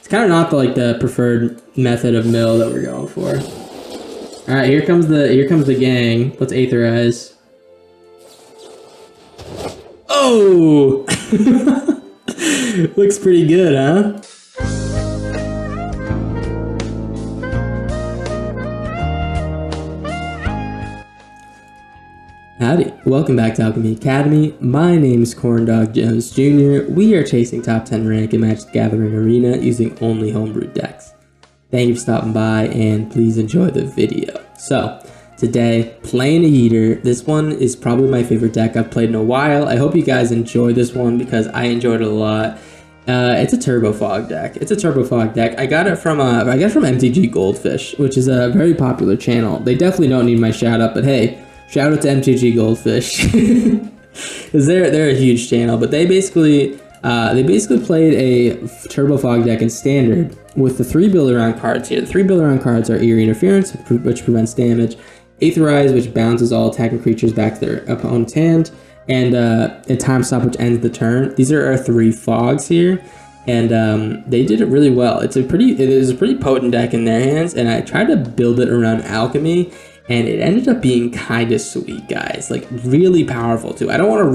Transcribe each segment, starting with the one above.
It's kind of not the preferred method of mill that we're going for. All right, here comes the gang. Let's Aetherize. Oh! Looks pretty good, huh? Howdy, welcome back to Alchemy Academy. My name is Corndog Jones Jr. We are chasing top 10 rank in Magic the Gathering Arena using only homebrewed decks. Thank you for stopping by and please enjoy the video. So, today, playing a heater. This one is probably my favorite deck I've played in a while. I hope you guys enjoy this one because I enjoyed it a lot. It's a TURBOFOG deck. I got it from MTG Goldfish, which is a very popular channel. They definitely don't need my shout out, but hey, shout out to MTG Goldfish because they're a huge channel. But they basically played a TURBOFOG deck in Standard with the 3 build-around cards here. The 3 build-around cards are Eerie Interference, which prevents damage, Aetherize, which bounces all attacking creatures back to their opponent's hand, and a Time Stop, which ends the turn. These are our 3 fogs here, and they did it really well. It is a pretty potent deck in their hands, and I tried to build it around Alchemy, and it ended up being kind of sweet, guys. Like, really powerful, too. I don't want to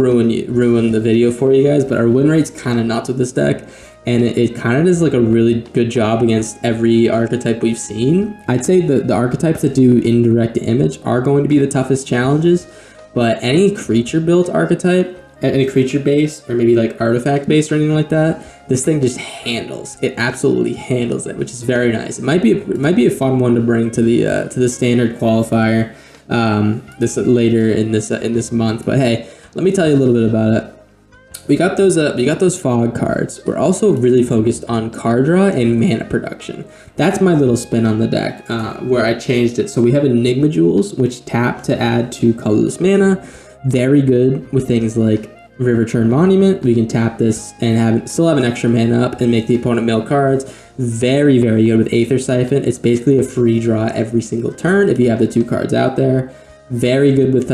ruin the video for you guys, but our win rate's kind of nuts with this deck, and it kind of does, like, a really good job against every archetype we've seen. I'd say the archetypes that do indirect damage are going to be the toughest challenges, but any creature-built archetype, any creature base, or maybe, like, artifact base or anything like that, this thing just handles. It absolutely handles it, which is very nice. It might be a fun one to bring to the standard qualifier this later in this month. But hey, let me tell you a little bit about it. We got those fog cards. We're also really focused on card draw and mana production. That's my little spin on the deck, where I changed it. So we have Enigma Jewels, which tap to add 2 colorless mana. Very good with things like Riverturn Monument. We can tap this and still have an extra mana up and make the opponent mill cards. Very, very good with Aether Siphon. It's basically a free draw every single turn if you have the 2 cards out there. Very good with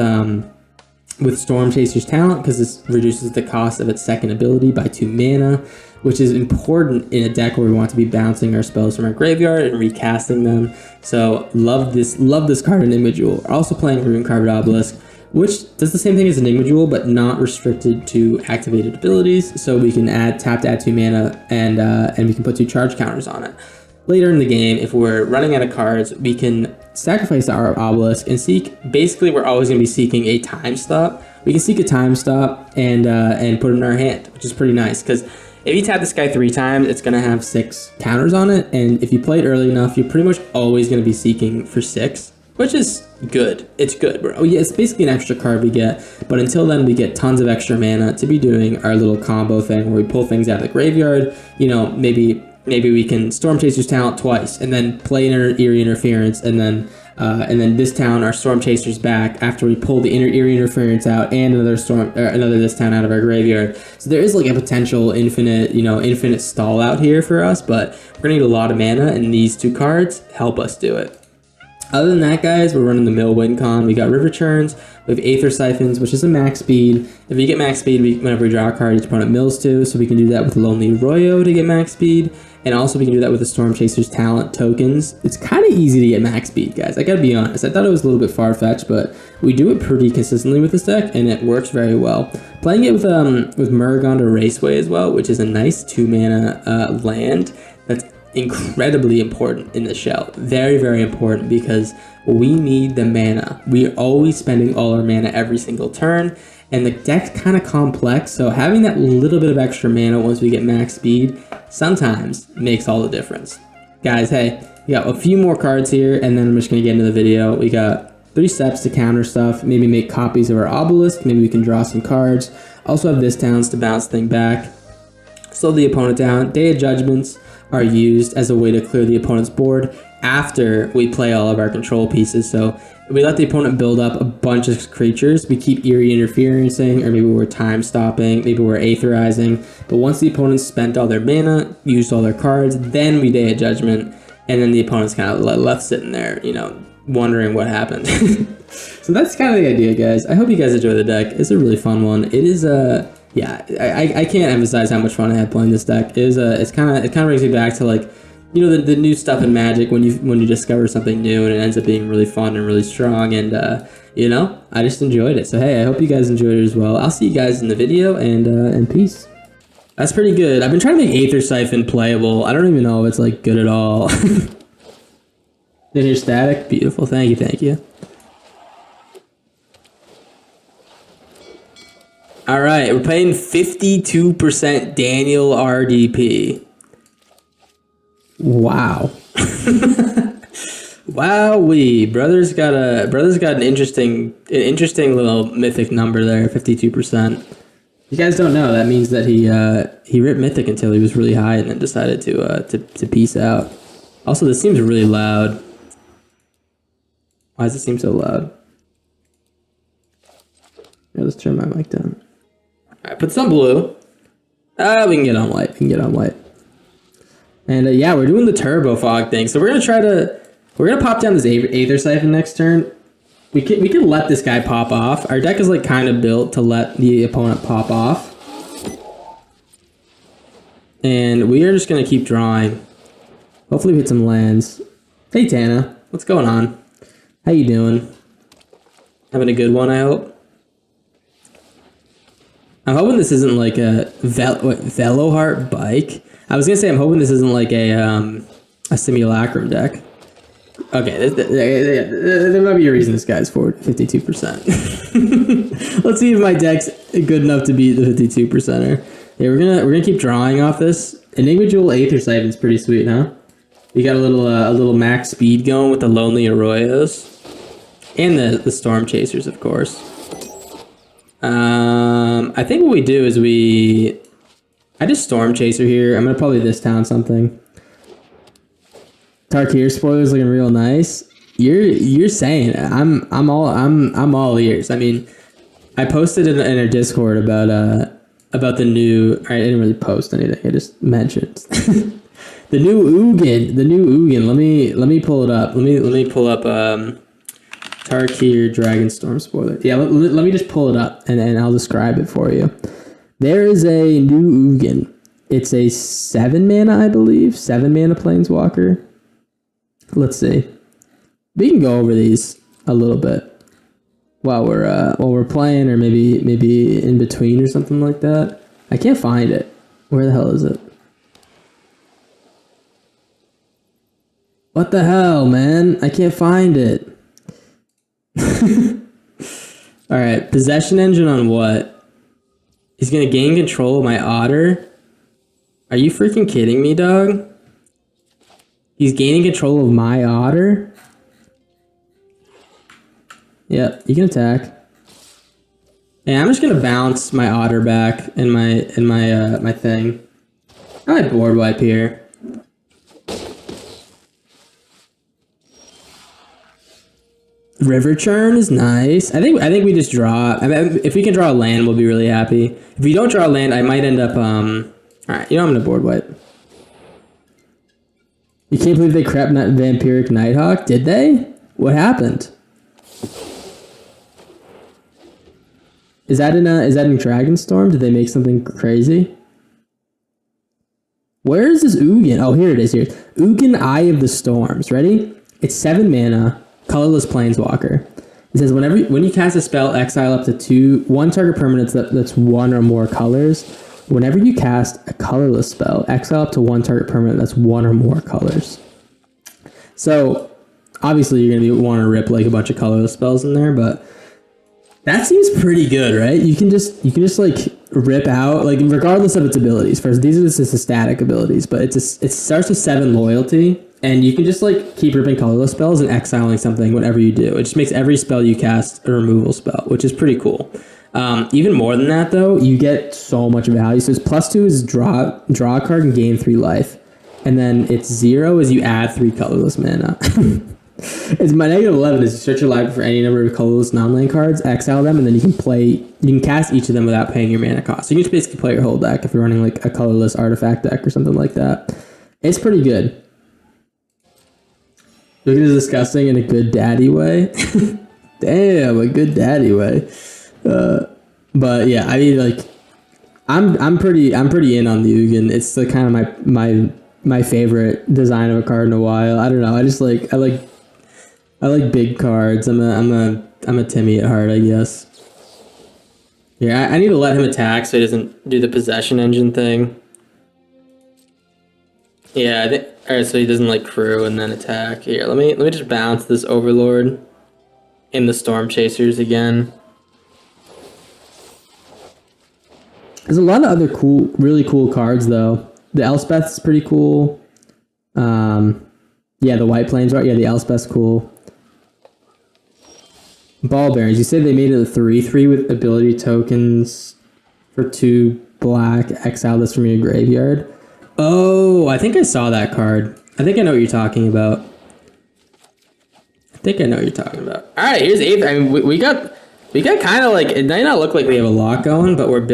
Storm Chaser's Talent because this reduces the cost of its second ability by 2 mana, which is important in a deck where we want to be bouncing our spells from our graveyard and recasting them. So love this card, Enigma Jewel. We're also playing Rune-Carved Obelisk, which does the same thing as Enigma Jewel, but not restricted to activated abilities. So we can tap to add 2 mana, and we can put 2 charge counters on it. Later in the game, if we're running out of cards, we can sacrifice our obelisk and seek. Basically, we're always going to be seeking a time stop. We can seek a time stop and put it in our hand, which is pretty nice because if you tap this guy 3 times, it's going to have 6 counters on it, and if you play it early enough, you're pretty much always going to be seeking for 6. Which is good. It's good, bro. Oh yeah, it's basically an extra card we get, but until then we get tons of extra mana to be doing our little combo thing where we pull things out of the graveyard. You know, maybe we can Storm Chaser's Talent twice and then play Eerie Interference and then this town our Storm Chaser's back after we pull the Eerie Interference out and another this town out of our graveyard. So there is like a potential infinite stall out here for us, but we're gonna need a lot of mana and these 2 cards help us do it. Other than that, guys, we're running the mill win con. We got River Turns, we have Aether Siphons, which is a max speed. If you get max speed, whenever we draw a card, each opponent mills 2, so we can do that with Lonely Royo to get max speed, and also we can do that with the Storm Chaser's Talent tokens. It's kind of easy to get max speed, guys. I gotta be honest. I thought it was a little bit far-fetched, but we do it pretty consistently with this deck, and it works very well. Playing it with Murragonda Raceway as well, which is a nice 2-mana land that's incredibly important in the shell. Very, very important because we need the mana. We're always spending all our mana every single turn, and the deck's kind of complex, so having that little bit of extra mana once we get max speed sometimes makes all the difference. Guys, hey, we got a few more cards here, and then I'm just going to get into the video. We got 3 steps to counter stuff, maybe make copies of our obelisk, maybe we can draw some cards. Also have this towns to bounce thing back. Slow the opponent down. Day of Judgments are used as a way to clear the opponent's board after we play all of our control pieces. So we let the opponent build up a bunch of creatures. We keep Eerie Interferencing, or maybe we're time stopping, maybe we're Aetherizing. But once the opponent's spent all their mana, used all their cards, then we Day of Judgment, and then the opponent's kind of left sitting there, wondering what happened. So that's kind of the idea, guys. I hope you guys enjoy the deck. It's a really fun one. It is yeah, I can't emphasize how much fun I had playing this deck. It kind of brings me back to like, you know, the new stuff in Magic when you discover something new and it ends up being really fun and really strong, and you know, I just enjoyed it. So hey, I hope you guys enjoyed it as well. I'll see you guys in the video, and peace. That's pretty good. I've been trying to make Aether Siphon playable. I don't even know if it's like good at all. Did you hear static? Beautiful. Thank you. Thank you. All right, we're playing 52% Daniel RDP. Wow. Wowee. Brother's got an interesting little mythic number there, 52%. You guys don't know, that means that he ripped mythic until he was really high and then decided to peace out. Also, this seems really loud. Why does it seem so loud? Yeah, let's turn my mic down. Alright, put some blue. We can get on white. And yeah, we're doing the TURBOFOG thing. So we're gonna pop down this Aether Siphon next turn. We can let this guy pop off. Our deck is like kind of built to let the opponent pop off. And we are just gonna keep drawing. Hopefully we hit some lands. Hey Tana, what's going on? How you doing? Having a good one, I hope. I'm hoping this isn't like a Veloheart bike. I was gonna say I'm hoping this isn't like a Simulacrum deck. Okay, there might be a reason this guy's forward 52%. Let's see if my deck's good enough to beat the 52%er. Yeah, we're gonna keep drawing off this. Individual Aether Siphon's pretty sweet, huh? You got a little max speed going with the Lonely Arroyos and the Storm Chasers, of course. I think what we do is I just Storm Chaser here. I'm gonna probably this town something. Tarkir spoilers looking real nice. You're saying it. I'm all ears. I mean, I posted in our Discord about the new. I didn't really post anything. I just mentioned the new Ugin. Let me pull it up. Let me pull up Tarkir Dragonstorm spoiler. Yeah, let me just pull it up and I'll describe it for you. There is a new Ugin. It's a 7 mana, I believe. 7 mana Planeswalker. Let's see. We can go over these a little bit while we're playing, or maybe in between or something like that. I can't find it. Where the hell is it? What the hell, man? I can't find it. All right, possession engine on what? He's gonna gain control of my otter. Are you freaking kidding me, dog? He's gaining control of my otter. Yep, you can attack. And I'm just gonna bounce my otter back in my thing. I might board wipe here. River Churn is nice. I think we just draw. I mean, if we can draw a land, we'll be really happy. If we don't draw a land, I might end up. All right, you know I'm gonna board wipe. You can't believe they crept Vampiric Nighthawk, did they? What happened? Is that in Dragonstorm? Did they make something crazy? Where is this Ugin? Oh, here it is. Here, Ugin, Eye of the Storms. Ready? It's 7 mana, colorless Planeswalker. It says when you cast a spell, exile up to one target permanent that's one or more colors. Whenever you cast a colorless spell, exile up to one target permanent that's one or more colors. So obviously you're gonna want to rip like a bunch of colorless spells in there, but that seems pretty good, right? You can just like rip out, like, regardless of its abilities. First, these are just its static abilities, but it starts with 7 loyalty, and you can just like keep ripping colorless spells and exiling something whenever you do. It just makes every spell you cast a removal spell, which is pretty cool. Even more than that, though, you get so much value. So it's +2 is draw a card and gain 3 life, and then it's 0 is you add 3 colorless mana. It's my -11 is you search your library for any number of colorless non-land cards, exile them, and then you can cast each of them without paying your mana cost. So you can just basically play your whole deck if you're running like a colorless artifact deck or something like that. It's pretty good. Look at this disgusting in a good daddy way. Damn, a good daddy way. But yeah, I mean, like, I'm pretty in on the Ugin. It's the kind of my favorite design of a card in a while. I don't know. I like big cards. I'm a Timmy at heart, I guess. Yeah, I need to let him attack so he doesn't do the possession engine thing. Yeah, I think. All right, so he doesn't like crew and then attack. Here, let me just bounce this Overlord in the Storm Chasers again. There's a lot of other really cool cards though. The Elspeth's pretty cool. Yeah, the White Plains are. Yeah, the Elspeth's cool. Ball Bearings. You said they made it a 3/3 with ability tokens for 2 black. Exile this from your graveyard. Oh, I think I saw that card. I think I know what you're talking about. All right, here's 8th. I mean, we got kind of like, it might not look like we have a lock going, but we're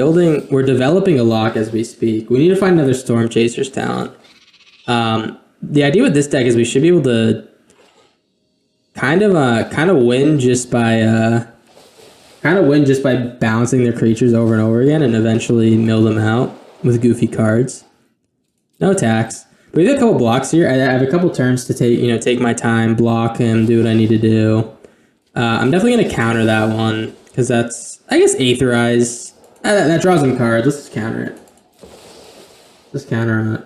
developing a lock as we speak. We need to find another Storm Chasers talent. The idea with this deck is we should be able to kind of win just by bouncing their creatures over and over again and eventually mill them out with goofy cards. No attacks. But we have a couple blocks here. I have a couple turns to take my time, block him, do what I need to do. I'm definitely going to counter that one because that's, I guess, Aetherize. That draws him cards. Let's just counter it. Just counter on it.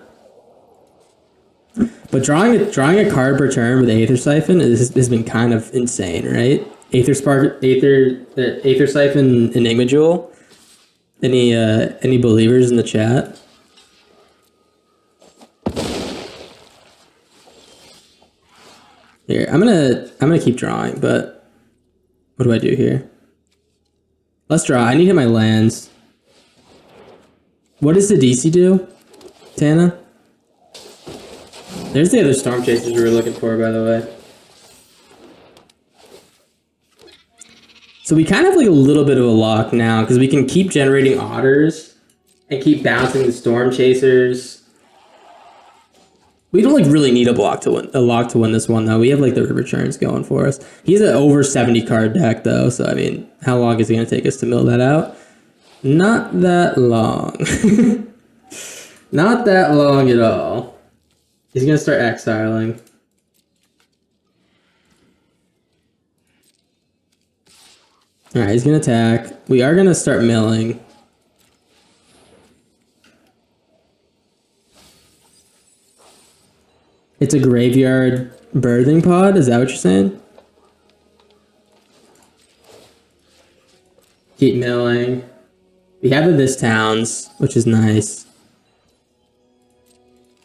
But drawing a card per turn with Aether Siphon has been kind of insane, right? Aether Siphon, Enigma Jewel. Any believers in the chat? Here, I'm gonna keep drawing, but what do I do here? Let's draw. I need to hit my lands. What does the DC do, Tana? There's the other Storm Chasers we were looking for, by the way. So we kind of have like a little bit of a lock now because we can keep generating otters and keep bouncing the Storm Chasers. We don't like really need a lock to win this one though. We have like the River Churns going for us. He's an over 70 card deck though, so I mean, how long is it gonna take us to mill that out? Not that long. Not that long at all. He's gonna start exiling. Alright, he's gonna attack. We are gonna start milling. It's a graveyard birthing pod? Is that what you're saying? Keep milling. We have the This Towns, which is nice.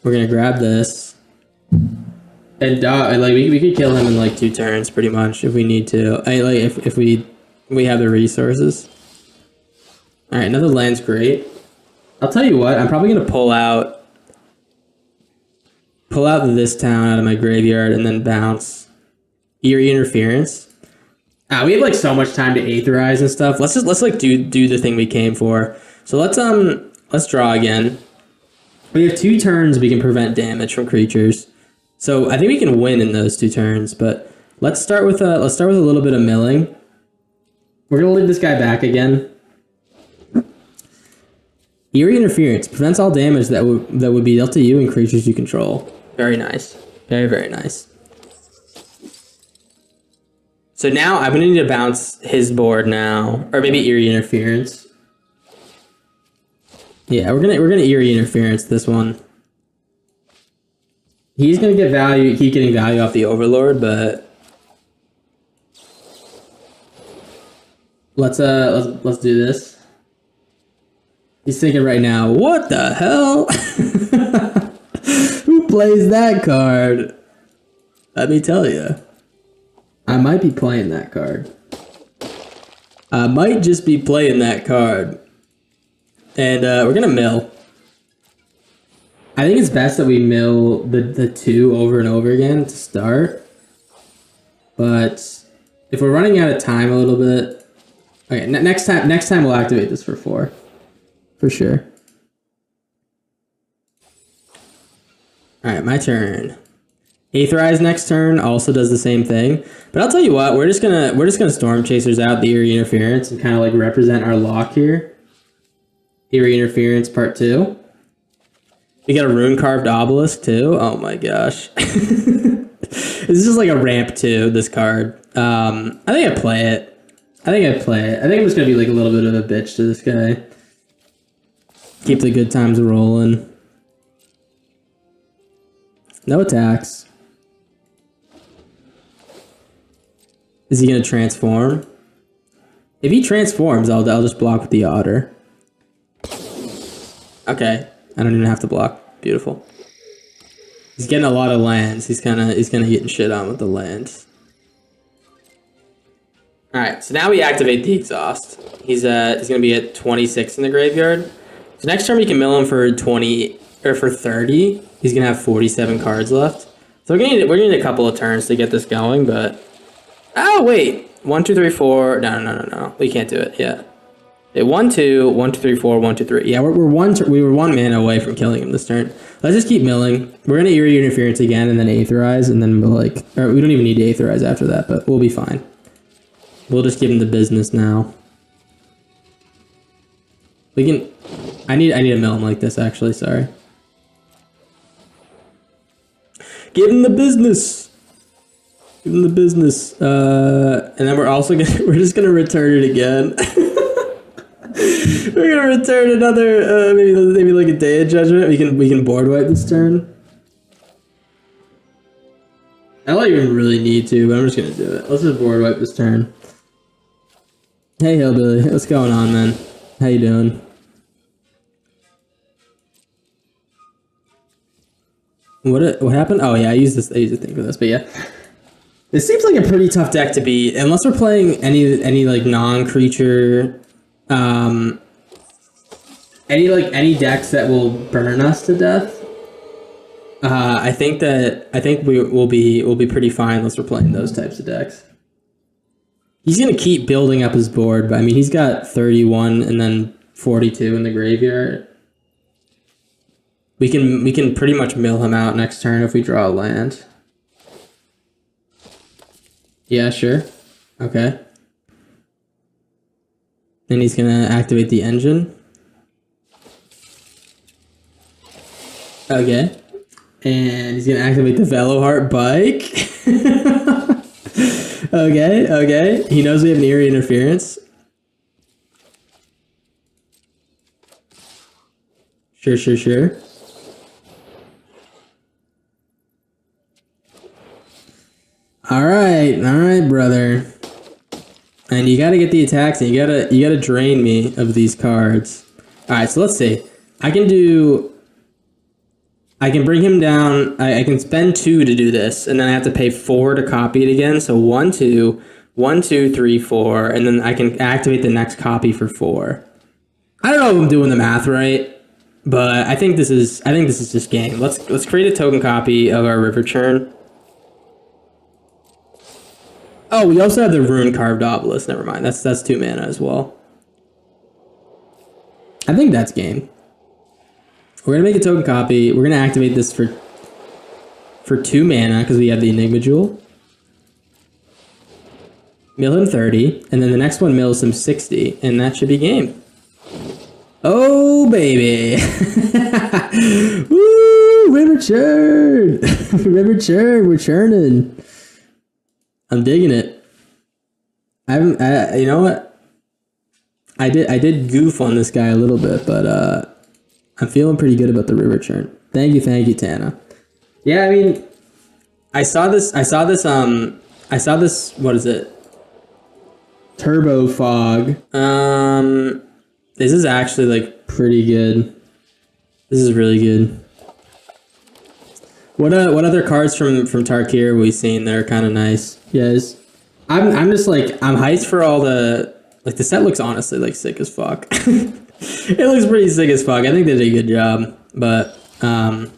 We're gonna grab this. And like we could kill him in like 2 turns pretty much if we need to. If we have the resources. Alright, another land's great. I'll tell you what, I'm probably gonna pull out This Town out of my graveyard and then bounce Eerie Interference. We have like so much time to Aetherize and stuff. Let's like do the thing we came for. So let's draw again. We have 2 turns we can prevent damage from creatures. So I think we can win in those 2 turns, but let's start with a little bit of milling. We're gonna leave this guy back again. Eerie Interference prevents all damage that would be dealt to you and creatures you control. Very nice. Very, very nice. So now I'm gonna need to bounce his board now, or maybe Eerie Interference. Yeah, we're gonna Eerie Interference this one. He's gonna get value, keep getting value off the Overlord, but let's do this. He's thinking right now, what the hell? Who plays that card? Let me tell you. I might be playing that card. I might just be playing that card. And we're gonna mill. I think it's best that we mill the 2 over and over again to start. But if we're running out of time a little bit, okay, next time we'll activate this for 4. For sure. Alright, my turn. Aetherize next turn also does the same thing. But I'll tell you what, we're just gonna Storm Chasers out the Eerie Interference and kind of like represent our lock here. Eerie Interference Part 2. We got a Rune Carved Obelisk too. Oh my gosh. This is just like a ramp 2, this card. I think I'd play it. I think I'm just gonna be like a little bit of a bitch to this guy. Keep the good times rolling. No attacks. Is he gonna transform? If he transforms, I'll just block with the Otter. Okay, I don't even have to block. Beautiful. He's getting a lot of lands. He's kind of getting shit on with the lands. All right, so now we activate the Exhaust. He's gonna be at 26 in the graveyard. So next turn we can mill him for 20 or for 30. He's gonna have 47 cards left. So we're gonna need a couple of turns to get this going, but oh wait, 1, 2, 3, 4. No. We can't do it. Yeah. 1, 2, 1, 2, 3, 4, 1, 2, 3. Yeah, we were one mana away from killing him this turn. Let's just keep milling. We're gonna Eerie Interference again, and then Aetherize, and then we'll or we don't even need to Aetherize after that, but we'll be fine. We'll just give him the business now. We can. I need to mill him like this. Actually, sorry. Give him the business. Give him the business. And then we're just gonna return it again. We're gonna return another maybe like a Day of Judgment. We can board wipe this turn. I don't even really need to, but I'm just gonna do it. Let's just board wipe this turn. Hey Hillbilly, what's going on, man? How you doing? What happened? Oh yeah, I used a thing for this, but yeah. This seems like a pretty tough deck to beat, unless we're playing any like non-creature, any decks that will burn us to death. I think we'll be pretty fine unless we're playing those types of decks. He's gonna keep building up his board, but I mean he's got 31 and then 42 in the graveyard. We can pretty much mill him out next turn if we draw a land. Yeah, sure. Okay. Then he's gonna activate the engine. Okay. And he's gonna activate the Veloheart Bike. Okay. He knows we have an Eerie Interference. Sure. All right, brother. And you gotta get the attacks, and you gotta drain me of these cards. All right, so let's see. I can bring him down. I can spend 2 to do this, and then I have to pay 4 to copy it again. So 1, 2, 1, 2, 3, 4, and then I can activate the next copy for 4. I don't know if I'm doing the math right, but I think this is just game. Let's create a token copy of our River Churn. Oh, we also have the Rune Carved Obelisk. Never mind. That's 2 mana as well. I think that's game. We're gonna make a token copy. We're gonna activate this for 2 mana because we have the Enigma Jewel. Mill him 30, and then the next one mills him 60, and that should be game. Oh baby! Woo! River Churn! River Churn, we're churning. I'm digging it. You know what? I did goof on this guy a little bit, but I'm feeling pretty good about the River Churn. Thank you, Tana. Yeah, I mean, I saw this, what is it? TURBOFOG. This is actually, like, pretty good. This is really good. What other cards from Tarkir have we seen that are kind of nice? Yes. I'm just, like, I'm hyped for all the, like, the set looks honestly, like, sick as fuck. It looks pretty sick as fuck. I think they did a good job, but I'm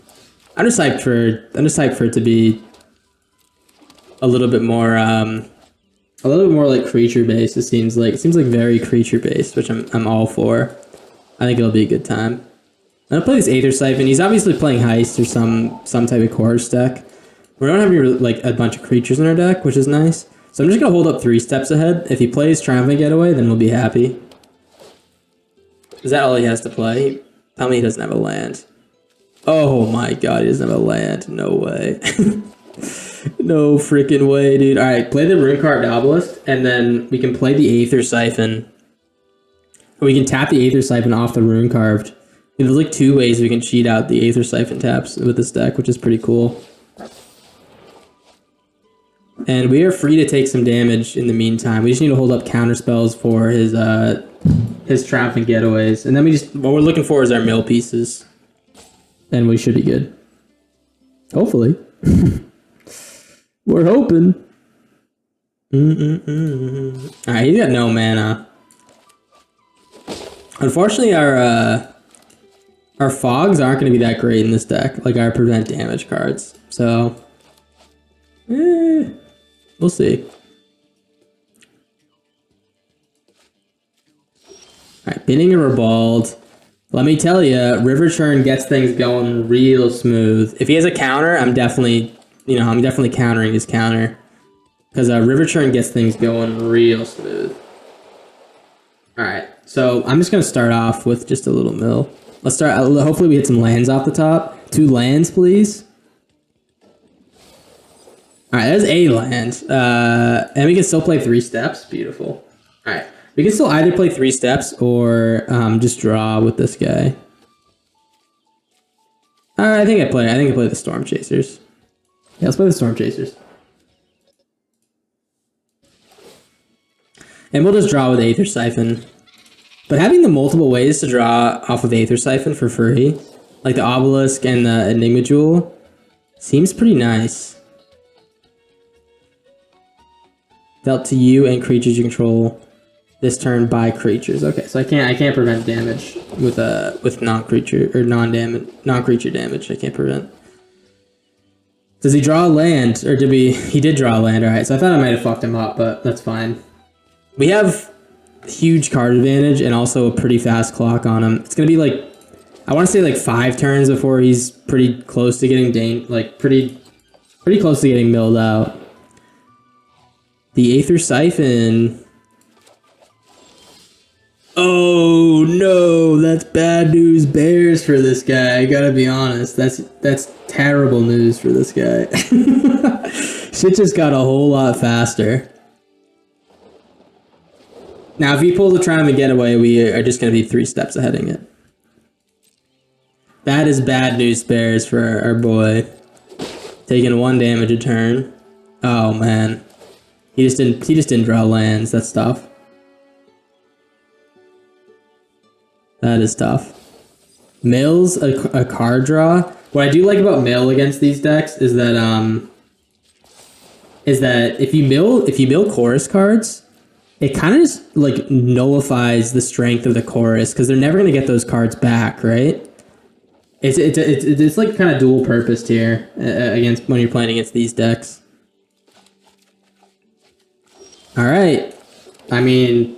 just hyped for it to be a little bit more like creature based. It seems like very creature based, which I'm all for. I think it'll be a good time. I'm gonna play this Aether Siphon. He's obviously playing Heist or some type of chorus deck. We don't have any, like, a bunch of creatures in our deck, which is nice. So I'm just gonna hold up 3 steps ahead. If he plays Triumphant Getaway, then we'll be happy. Is that all he has to play? Tell me he doesn't have a land. Oh my god, he doesn't have a land. No way. No freaking way, dude. Alright, play the Rune Carved Obelisk, and then we can play the Aether Siphon. We can tap the Aether Siphon off the Rune Carved. There's like 2 ways we can cheat out the Aether Siphon taps with this deck, which is pretty cool. And we are free to take some damage in the meantime. We just need to hold up counter spells for his triumphant getaways. And then what we're looking for is our mill pieces. And we should be good. Hopefully. We're hoping. Alright, he's got no mana. Unfortunately, our fogs aren't going to be that great in this deck, like our prevent damage cards. So, we'll see. Alright, Binning a Ribald. Let me tell you, River Churn gets things going real smooth. If he has a counter, I'm definitely countering his counter. Because River Churn gets things going real smooth. Alright, so I'm just going to start off with just a little mill. Let's start, hopefully we hit some lands off the top. 2 lands, please. Alright, that's a land. And we can still play 3 steps. Beautiful. Alright, we can still either play 3 steps or just draw with this guy. I think I play the Storm Chasers. Yeah, let's play the Storm Chasers. And we'll just draw with Aether Siphon. But having the multiple ways to draw off of Aether Siphon for free, like the Obelisk and the Enigma Jewel, seems pretty nice. Dealt to you and creatures you control this turn by creatures. Okay, so I can't prevent damage with non-creature or non-creature damage. I can't prevent. Does he draw a land, or did we? He did draw a land. All right, so I thought I might have fucked him up, but that's fine. We have huge card advantage and also a pretty fast clock on him. It's gonna be like, I want to say like 5 turns before he's pretty close to getting pretty close to getting milled out. The Aether Siphon. Oh no, that's bad news bears for this guy. I gotta be honest. That's terrible news for this guy. Shit just got a whole lot faster. Now, if he pulls a Triumph and Getaway, we are just going to be 3 steps ahead of it. That is bad news bears for our boy. Taking 1 damage a turn. Oh man, he just didn't draw lands. That's tough. That is tough. Mill's a card draw. What I do like about mill against these decks is that if you mill chorus cards, it kind of just like nullifies the strength of the chorus because they're never gonna get those cards back, right? It's like kind of dual purposed here against when you're playing against these decks. All right, I mean,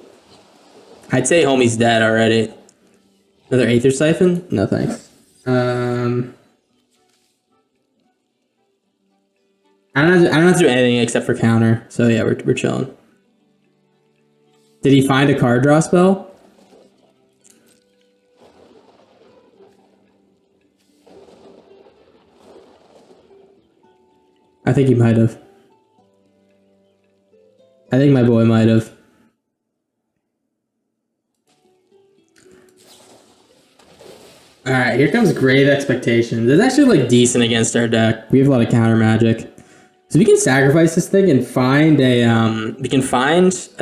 I'd say homie's dead already. Another Aether Siphon? No thanks. I don't have to do anything except for counter. So yeah, we're chilling. Did he find a card draw spell? I think he might have. I think my boy might have. Alright, here comes Grave Expectations. It's actually like decent against our deck. We have a lot of counter magic. So we can sacrifice this thing and find a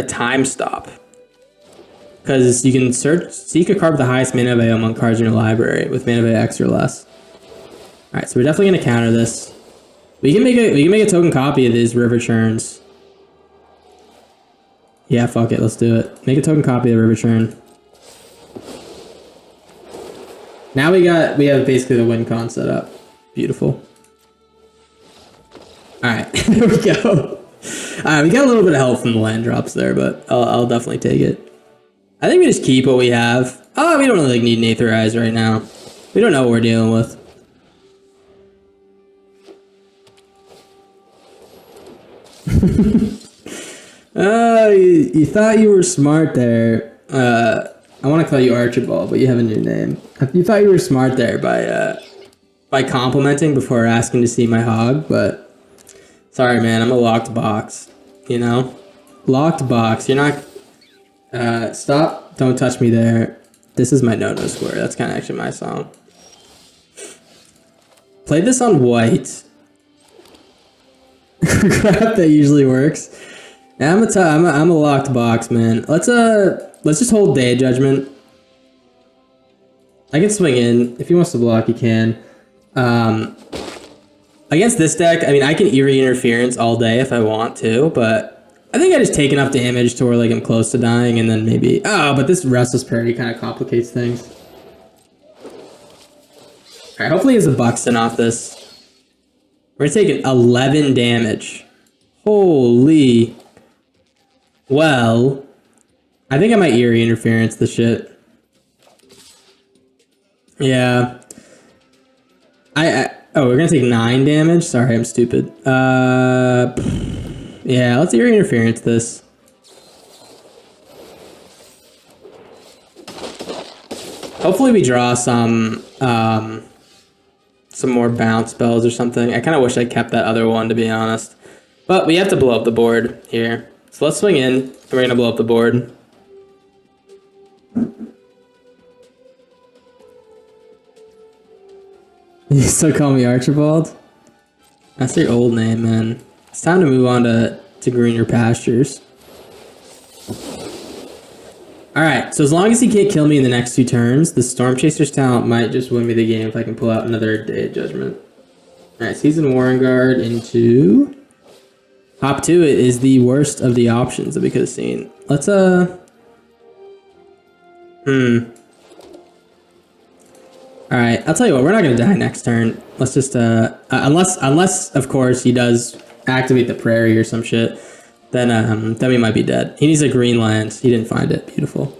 time stop. Because you can seek a card with the highest mana value among cards in your library with mana value X or less. Alright, so we're definitely gonna counter this. We can make a token copy of these River Churns. Yeah, fuck it, let's do it. Make a token copy of the River Churn. Now we have basically the win con set up. Beautiful. Alright, there we go. Alright, we got a little bit of help from the land drops there, but I'll definitely take it. I think we just keep what we have. Oh, we don't really need an Aetherize right now. We don't know what we're dealing with. You thought you were smart there. I want to call you Archibald, but you have a new name. You thought you were smart there by complimenting before asking to see my hog, but sorry, man. I'm a locked box. You know, locked box. You're not. Stop! Don't touch me there. This is my no-no square. That's kind of actually my song. Play this on white. Crap, that usually works. Yeah, I'm a locked box, man. Let's just hold Day of Judgment. I can swing in. If he wants to block, he can. Against this deck, I mean, I can Eerie Interference all day if I want to, but I think I just take enough damage to where like I'm close to dying, and then maybe... Oh, but this Restless Parity kind of complicates things. Alright, hopefully he has a Buxton off this. We're taking 11 damage. Holy... Well... I think I might Eerie Interference the shit. Yeah. Oh, we're gonna take 9 damage? Sorry, I'm stupid. Yeah, let's Eerie Interference this. Hopefully we draw some more bounce spells or something. I kind of wish I kept that other one, to be honest. But we have to blow up the board here. So let's swing in, and we're gonna blow up the board. You still call me Archibald? That's your old name, man. It's time to move on to greener pastures. Alright, so as long as he can't kill me in the next 2 turns, the Storm Chaser's talent might just win me the game if I can pull out another Day of Judgment. Alright, Seasoned Warren Guard into... Hop 2 is the worst of the options that we could have seen. Let's, Alright, I'll tell you what, we're not gonna die next turn. Let's just, unless, of course, he does activate the Prairie or some shit, then we might be dead. He needs a green land. He didn't find it. Beautiful.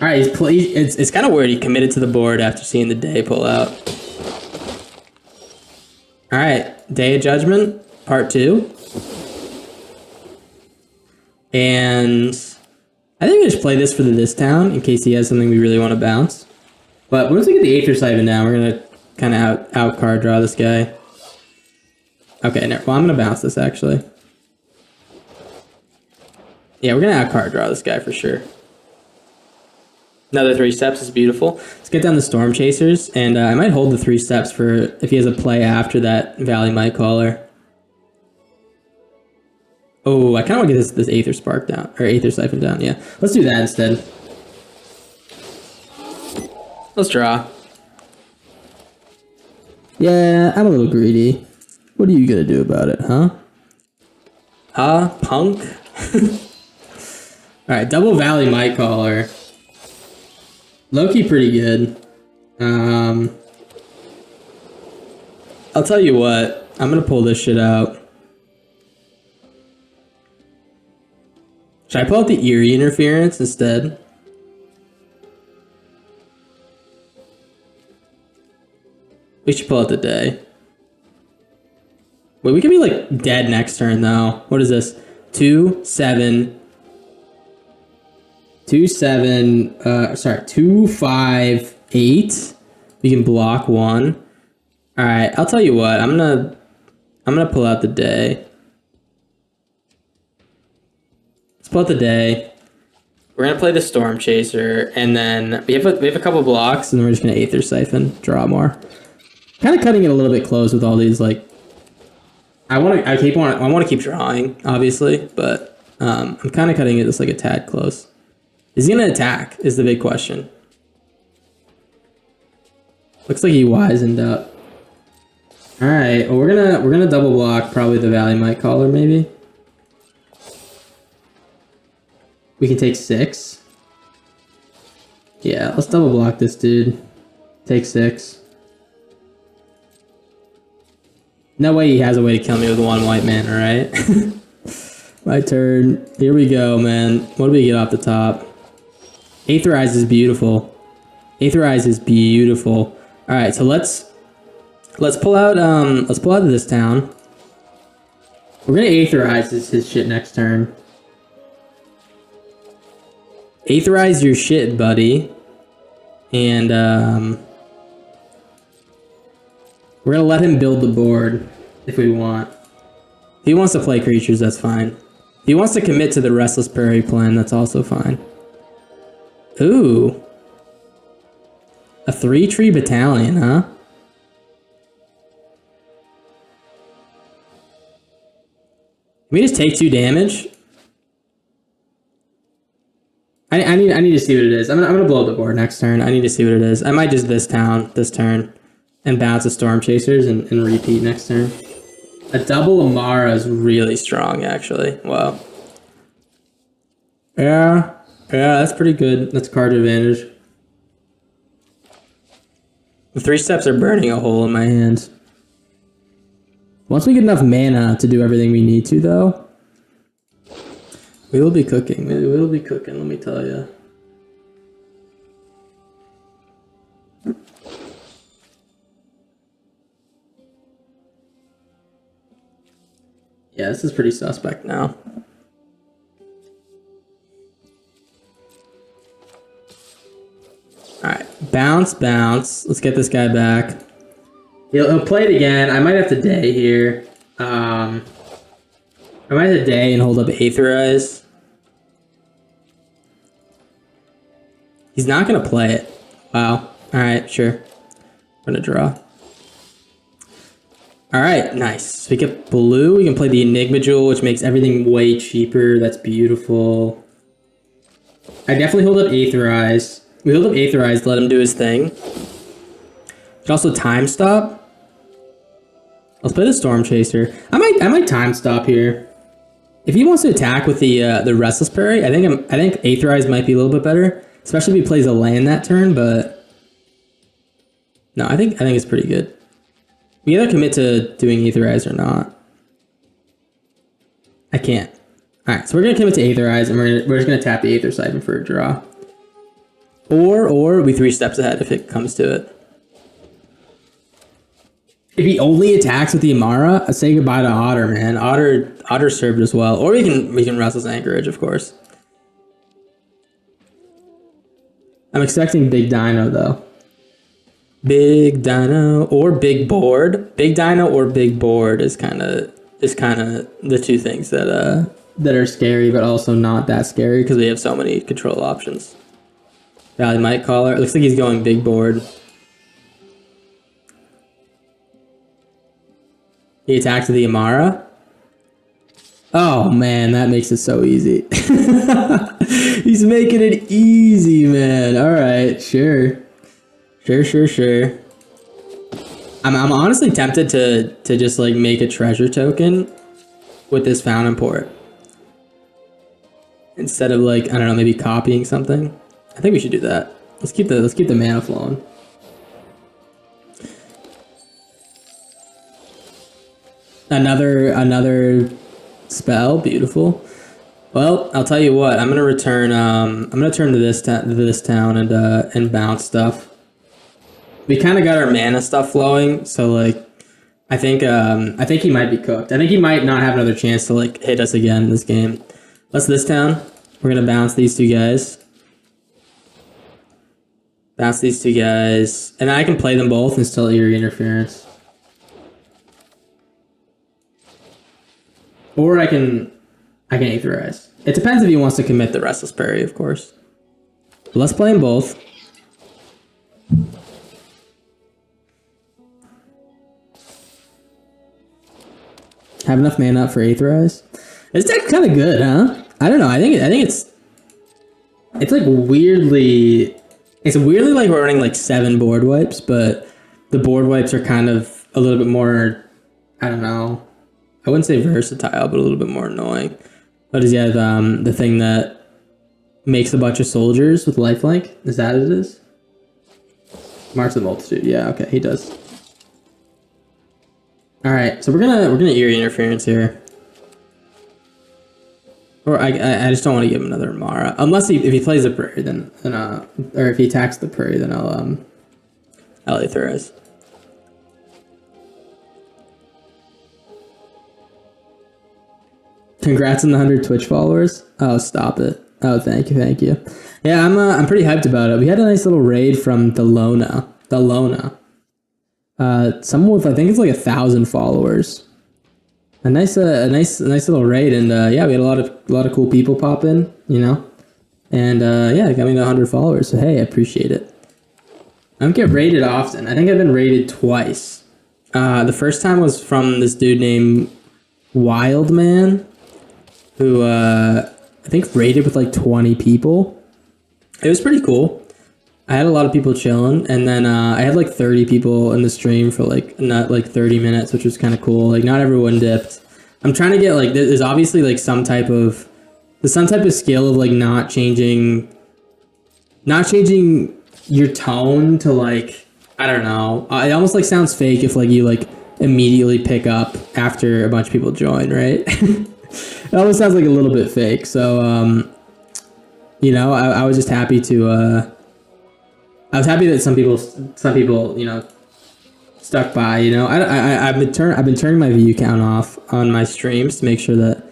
Alright, it's kind of weird. He committed to the board after seeing the Day pull out. Alright, Day of Judgment, part 2. And I think we just play this for the this town in case he has something we really want to bounce. But once we get the Aether Siphon down, we're going to kind of out card draw this guy. Okay, well, I'm going to bounce this, actually. Yeah, we're going to out card draw this guy for sure. Another 3 steps is beautiful. Let's get down the Storm Chasers, and I might hold the 3 steps for if he has a play after that Valley Might Caller. Oh, I kind of want to get this Aether Spark down, or Aether Siphon down, yeah. Let's do that instead. Let's draw. Yeah, I'm a little greedy. What are you gonna do about it, huh? Punk? Alright, double Valley Might Caller. Low-key pretty good. I'll tell you what, I'm gonna pull this shit out. Should I pull out the Eerie Interference instead? We should pull out the Day. Wait, we could be like dead next turn though. What is this? 2, 7. 2, 7. Sorry, 2, 5, 8. We can block 1. Alright, I'll tell you what. I'm gonna pull out the Day. Let's pull out the Day. We're gonna play the Storm Chaser, and then we have a couple blocks, and then we're just gonna Aether Siphon, draw more. Kind of cutting it a little bit close with all these, like... I want to keep drawing, obviously, but I'm kind of cutting it just like a tad close. Is he gonna attack? Is the big question. Looks like he wisened up. All right, well we're gonna double block probably the Valley Might Caller maybe. We can take 6. Yeah, let's double block this dude. Take 6. No way he has a way to kill me with 1 white mana, right? My turn. Here we go, man. What do we get off the top? Aetherize is beautiful. Aetherize is beautiful. All right, so let's pull out this town. We're gonna Aetherize his shit next turn. Aetherize your shit, buddy. And we're gonna let him build the board if we want. If he wants to play creatures, that's fine. If he wants to commit to the Restless Prairie plan, that's also fine. Ooh. A 3-tree battalion, huh? Can we just take 2 damage? I need to see what it is. I'm gonna blow up the board next turn. I need to see what it is. I might just this turn, and bounce the Storm Chasers and repeat next turn. A double Amara is really strong, actually. Wow. Yeah, that's pretty good. That's card advantage. The 3 steps are burning a hole in my hands. Once we get enough mana to do everything we need to, though, we will be cooking. We will be cooking, let me tell you. Yeah, this is pretty suspect now. Alright, bounce. Let's get this guy back. He'll play it again. I might have to day here. I might have to day and hold up Aetherize. He's not going to play it. Wow. Alright, sure. I'm going to draw. Alright, nice. So we get blue. We can play the Enigma Jewel, which makes everything way cheaper. That's beautiful. I definitely hold up Aetherize. We hold up Aetherize to let him do his thing. We can also time stop. Let's play the Storm Chaser. I might time stop here. If he wants to attack with the Restless Prairie, I think Aetherize might be a little bit better, especially if he plays a land that turn. But no, I think it's pretty good. We either commit to doing Aetherize or not. I can't. All right, so we're gonna commit to Aetherize, and we're just gonna tap the Aether Siphon for a draw. Or we 3 steps ahead if it comes to it. If he only attacks with the Amara, I say goodbye to Otter, man. Otter served as well. Or we can Restless Anchorage, of course. I'm expecting Big Dino though. Big Dino or Big Board. Big Dino or Big Board is kind of the 2 things that are scary, but also not that scary because we have so many control options. Valley Might Caller. It looks like he's going Big Board. He attacks with the Amara. Oh man, that makes it so easy. He's making it easy, man. All right, sure. I'm honestly tempted to just like make a treasure token with this Fountain Port instead of like, I don't know, maybe copying something. I think we should do that. Let's keep the mana flowing. Another spell, beautiful. Well, I'll tell you what. I'm gonna return. I'm gonna turn to this town and bounce stuff. We kind of got our mana stuff flowing, so like, I think he might be cooked. I think he might not have another chance to like hit us again in this game. Let's this town. We're gonna bounce these 2 guys. Bounce these 2 guys, and I can play them both and still Eerie Interference. Or I can Aetherize. It depends if he wants to commit the Restless Prairie, of course. But let's play them both. Have enough mana up for Aetherize. This deck's kind of good, huh? I don't know. I think it's like weirdly. It's weirdly like we're running like 7 board wipes, but the board wipes are kind of a little bit more. I don't know. I wouldn't say versatile, but a little bit more annoying. What does he have? The thing that makes a bunch of soldiers with lifelink? Is that what it is? March the Multitude. Yeah, okay, he does. All right, so we're gonna Eerie Interference here. Or I just don't want to give him another Mara, unless if he plays the Prairie, then or if he attacks the Prairie, then I'll Aetherize. Congrats on the 100 Twitch followers. Oh, stop it. Oh, thank you, thank you. Yeah, I'm pretty hyped about it. We had a nice little raid from the Lona. Someone with, I think it's like 1,000 followers. A nice little raid, and yeah, we had a lot of cool people pop in, you know, and yeah, it got me to 100 followers. So hey, I appreciate it. I don't get raided often. I think I've been raided twice. The first time was from this dude named Wildman, who I think raided with like 20 people. It was pretty cool. I had a lot of people chilling, and then I had like 30 people in the stream for like not like 30 minutes, which was kind of cool. Like not everyone dipped. I'm trying to get like there's obviously like some type of skill of like not changing your tone to like, I don't know. It almost like sounds fake if like you like immediately pick up after a bunch of people join, right? It almost sounds like a little bit fake. So you know, I was just happy to I was happy that some people, you know, stuck by, you know. I've been turning my view count off on my streams to make sure that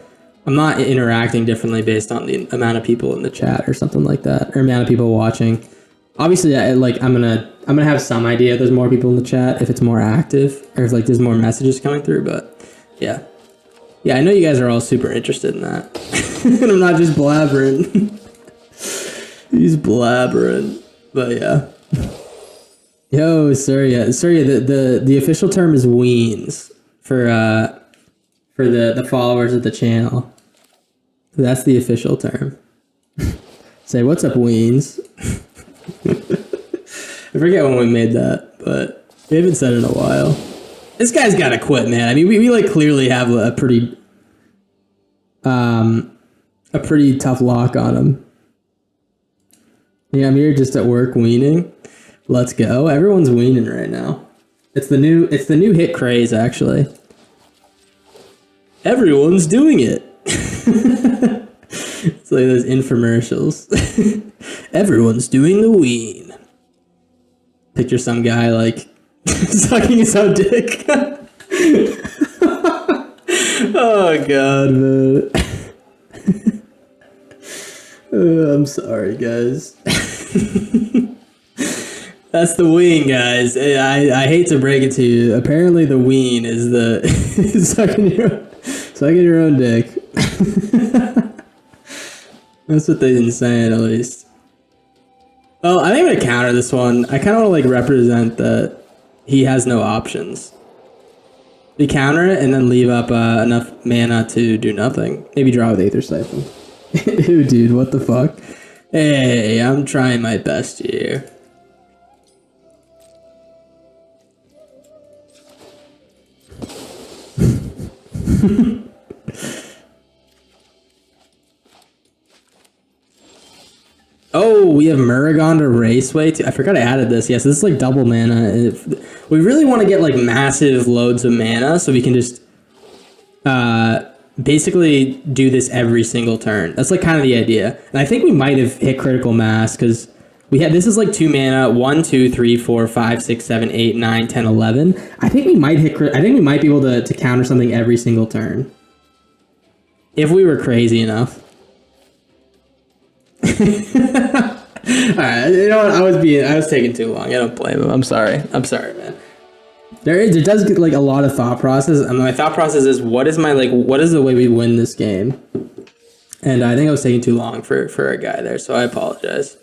I'm not interacting differently based on the amount of people in the chat or something like that, or amount of people watching. Obviously, I'm gonna have some idea if there's more people in the chat, if it's more active, or if like there's more messages coming through. But yeah, I know you guys are all super interested in that, and I'm not just blabbering. He's blabbering, but yeah. Yo, Surya, the official term is weens for the followers of the channel. That's the official term. Say, what's up, weens? I forget when we made that, but we haven't said it in a while. This guy's gotta quit, man. I mean, we like clearly have a pretty tough lock on him. Yeah, I'm here just at work weaning. Let's go. Everyone's weaning right now. It's the new hit craze, actually. Everyone's doing it. It's like those infomercials. Everyone's doing the wean. Picture some guy like sucking his own dick. Oh god, man. I'm sorry, guys. That's the wean, guys. I hate to break it to you. Apparently, the wean is the sucking your own dick. That's what they've been saying, at least. Well, I think I'm gonna counter this one. I kind of want to like represent that he has no options. We counter it and then leave up enough mana to do nothing. Maybe draw with Aether Siphon. Ew, dude, what the fuck? Hey, I'm trying my best here. Oh, we have Muragon to Raceway too. I forgot I added this. Yes, this is like double mana. We really want to get like massive loads of mana so we can just basically do this every single turn. That's like kind of the idea. And I think we might have hit critical mass because we had, this is like 2 mana, 1, 2, 3, 4, 5, 6, 7, 8, 9, 10, 11. I think we might hit, I think we might be able to counter something every single turn. If we were crazy enough. Alright, you know what, I was taking too long. I don't blame him. I'm sorry, man. There does get like a lot of thought process, and my thought process is what is the way we win this game? And I think I was taking too long for a guy there, so I apologize.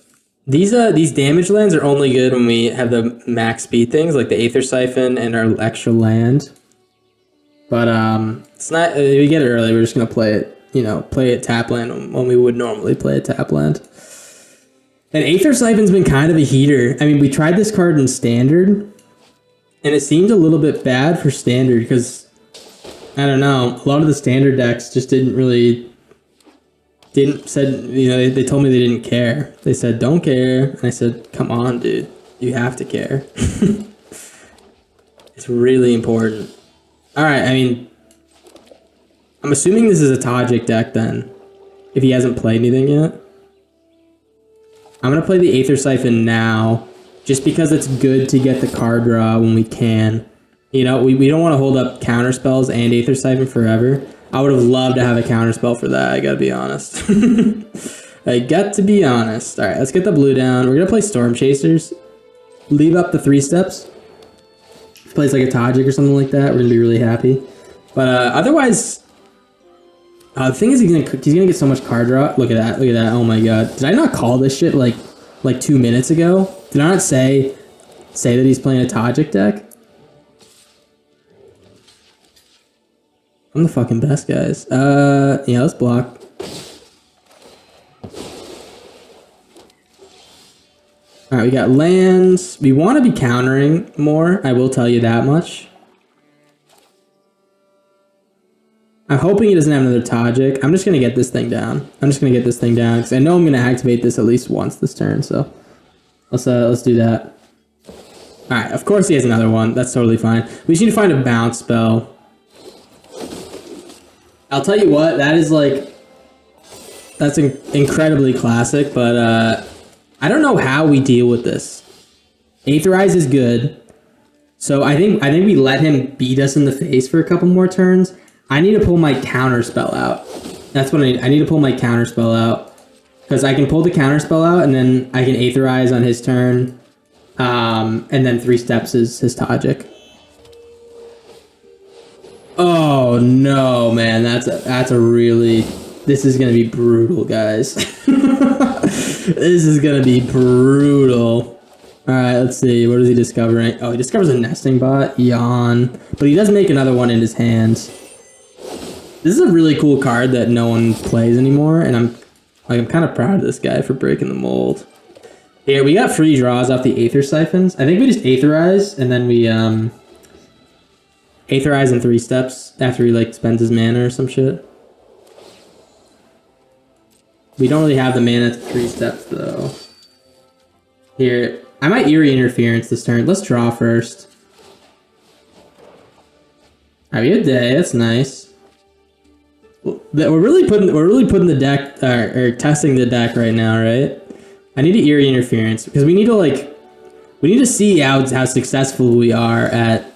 These damage lands are only good when we have the max speed things like the Aether Siphon and our extra land. But it's not, we get it early, we're just gonna play it, you know, play it tap land when we would normally play a tap land. And Aether Siphon's been kind of a heater. I mean, we tried this card in Standard, and it seemed a little bit bad for Standard because, I don't know, a lot of the Standard decks just they told me they didn't care. They said, don't care. And I said, come on, dude, you have to care. It's really important. All right, I mean, I'm assuming this is a Tajik deck then, if he hasn't played anything yet. I'm going to play the Aether Siphon now, just because it's good to get the card draw when we can. You know, we don't want to hold up counter spells and Aether Siphon forever. I would have loved to have a counter spell for that, I gotta be honest. I got to be honest. All right, let's get the blue down. We're gonna play Storm Chasers. Leave up the 3 steps. If he plays like a Tajik or something like that, we're gonna be really happy. But otherwise, the thing is, he's gonna get so much card draw. Look at that! Look at that! Oh my god! Did I not call this shit like 2 minutes ago? Did I not say that he's playing a Tajik deck? I'm the fucking best, guys. Yeah, let's block. Alright, we got lands. We want to be countering more, I will tell you that much. I'm hoping he doesn't have another Tajik. I'm just going to get this thing down. Because I know I'm going to activate this at least once this turn, so let's do that. Alright, of course he has another one. That's totally fine. We just need to find a bounce spell. I'll tell you what, that's incredibly classic, but I don't know how we deal with this. Aetherize is good, so I think we let him beat us in the face for a couple more turns. I need to pull my counter spell out. That's what I need. I need to pull my counter spell out because I can pull the counter spell out and then I can Aetherize on his turn, and then 3 steps is his Tajik. Oh no, man, that's a really. This is gonna be brutal, guys. This is gonna be brutal. Alright, let's see. What is he discovering? Oh, he discovers a nesting bot. Yawn. But he does make another one in his hands. This is a really cool card that no one plays anymore, and I'm kind of proud of this guy for breaking the mold. Here, we got free draws off the Aether Siphons. I think we just Aetherize, and then we Aetherize in 3 steps after he spends his mana or some shit. We don't really have the mana to 3 steps, though. Here, I might Eerie Interference this turn. Let's draw first. Alright, we have Day. That's nice. We're really putting the deck, or testing the deck right now, right? I need to Eerie Interference because we need to see how successful we are at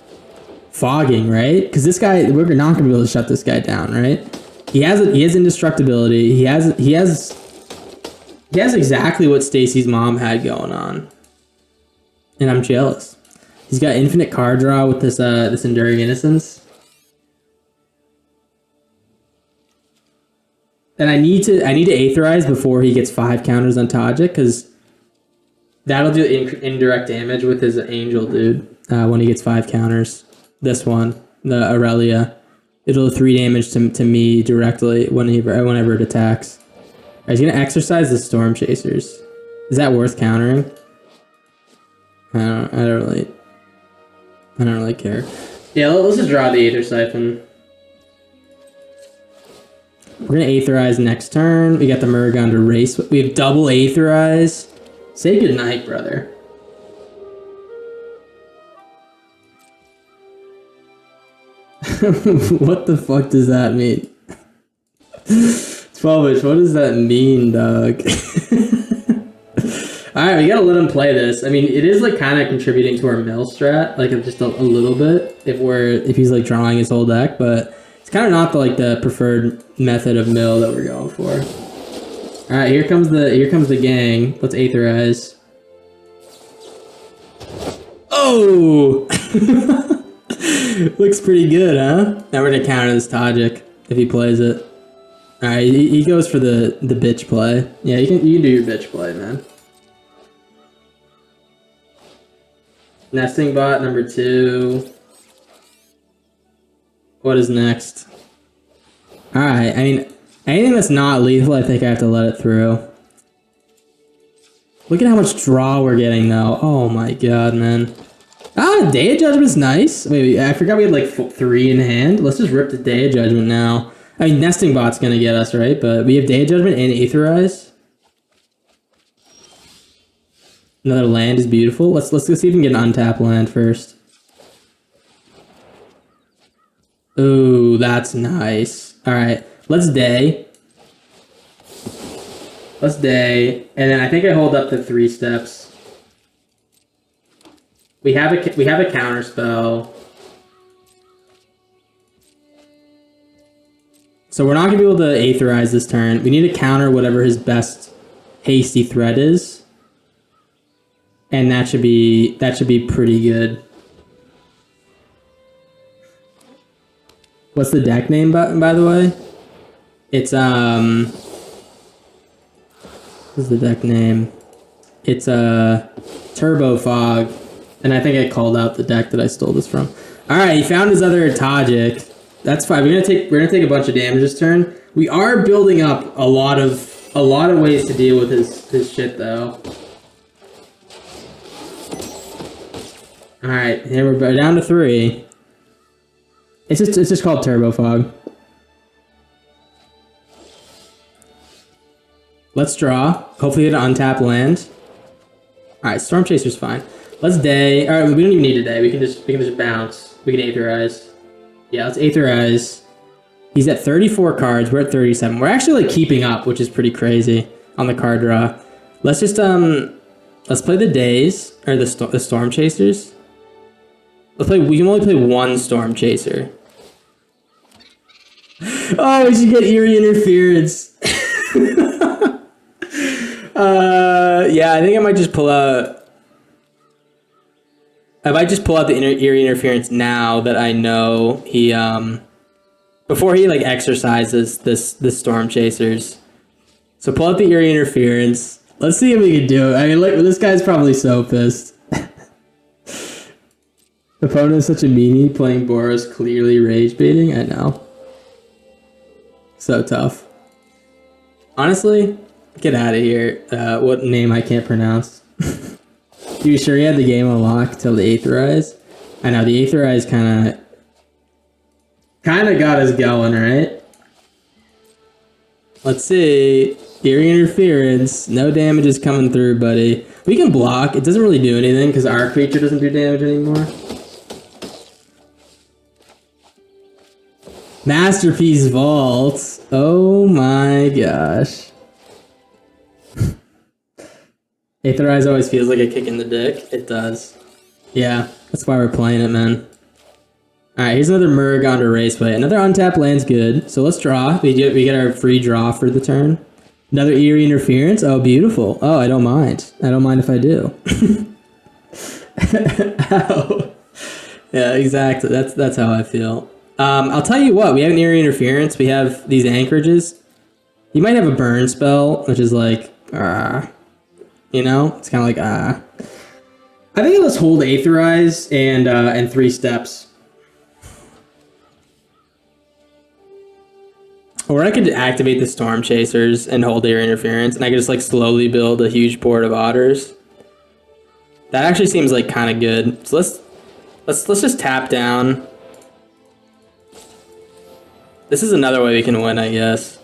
fogging, right? Because this guy, we're not gonna be able to shut this guy down, right? He has indestructibility. He has exactly what Stacy's mom had going on, and I'm jealous. He's got infinite card draw with this Enduring Innocence, and I need to Aetherize before he gets 5 counters on Tajik because that'll do indirect damage with his Angel dude when he gets 5 counters. This one, the Aurelia. It'll do 3 damage to me directly whenever it attacks. Right, he's gonna exercise the Storm Chasers. Is that worth countering? I don't really care. Yeah, let's just draw the Aether Siphon. We're gonna Aetherize next turn. We got the Murgon to race. We have double Aetherize. Say goodnight, brother. What the fuck does that mean? 12-ish, what does that mean, dog? Alright, we gotta let him play this. I mean, it is kind of contributing to our mill strat, just a little bit, if he's drawing his whole deck, but it's kind of not the preferred method of mill that we're going for. Alright, here comes the gang. Let's Aetherize. Oh! Looks pretty good, huh? Now we're gonna counter this Tajik if he plays it. Alright, he goes for the bitch play. Yeah, you can do your bitch play, man. Nesting bot number 2. What is next? Alright, I mean, anything that's not lethal, I think I have to let it through. Look at how much draw we're getting, though. Oh my god, man. Ah, Day of Judgment's nice. Wait, I forgot we had 3 in hand. Let's just rip the Day of Judgment now. I mean, Nesting Bot's gonna get us, right? But we have Day of Judgment and Aetherize. Another land is beautiful. Let's see if we can get an untapped land first. Ooh, that's nice. Alright, let's Day. Let's Day. And then I think I hold up to 3 steps. We have a counter spell. So we're not gonna be able to Aetherize this turn. We need to counter whatever his best Hasty Threat is. And that should be pretty good. What's the deck name, by the way? It's what's the deck name? It's TURBOFOG, and I think I called out the deck that I stole this from. All right, he found his other Tajik. That's fine. We're gonna take a bunch of damage this turn. We are building up a lot of ways to deal with his shit though. All right, here we're down to 3. It's just called TURBOFOG. Let's draw. Hopefully get an untap land. All right, Storm Chaser's fine. Let's day. All right, we don't even need a day. We can just bounce. We can Aetherize. Yeah, let's Aetherize. He's at 34 cards. We're at 37. We're actually like keeping up, which is pretty crazy on the card draw. Let's just let's play the days or the Storm Chasers. Let's play. We can only play one Storm Chaser. Oh, we should get Eerie Interference. Yeah, I think I might just pull out. I might just pull out the Eerie Interference now that I know he before he like exercises this Storm Chasers. So pull out the Eerie Interference. Let's see if we can do it. I mean, look, this guy's probably so pissed. Opponent is such a meanie. Playing Boros, clearly rage baiting. I know. So tough. Honestly, get out of here. What name I can't pronounce. You sure you had the game unlocked till the Aetherize? I know, the Aetherize kind of got us going, right? Let's see. Eerie Interference. No damage is coming through, buddy. We can block. It doesn't really do anything because our creature doesn't do damage anymore. Masterpiece Vault. Oh my gosh. Aetherize always feels like a kick in the dick. It does. Yeah, that's why we're playing it, man. Alright, here's another Murragon to Raceway. Another untapped land's good. So let's draw. We get our free draw for the turn. Another Eerie Interference. Oh, beautiful. Oh, I don't mind. I don't mind if I do. Ow. Yeah, exactly. That's how I feel. I'll tell you what. We have an Eerie Interference. We have these anchorages. You might have a burn spell, which is like, you know, it's kind of like, I think let's hold Aetherize and 3 steps. Or I could activate the Storm Chasers and hold their Interference, and I could just like slowly build a huge board of Otters. That actually seems like kind of good. So let's just tap down. This is another way we can win, I guess.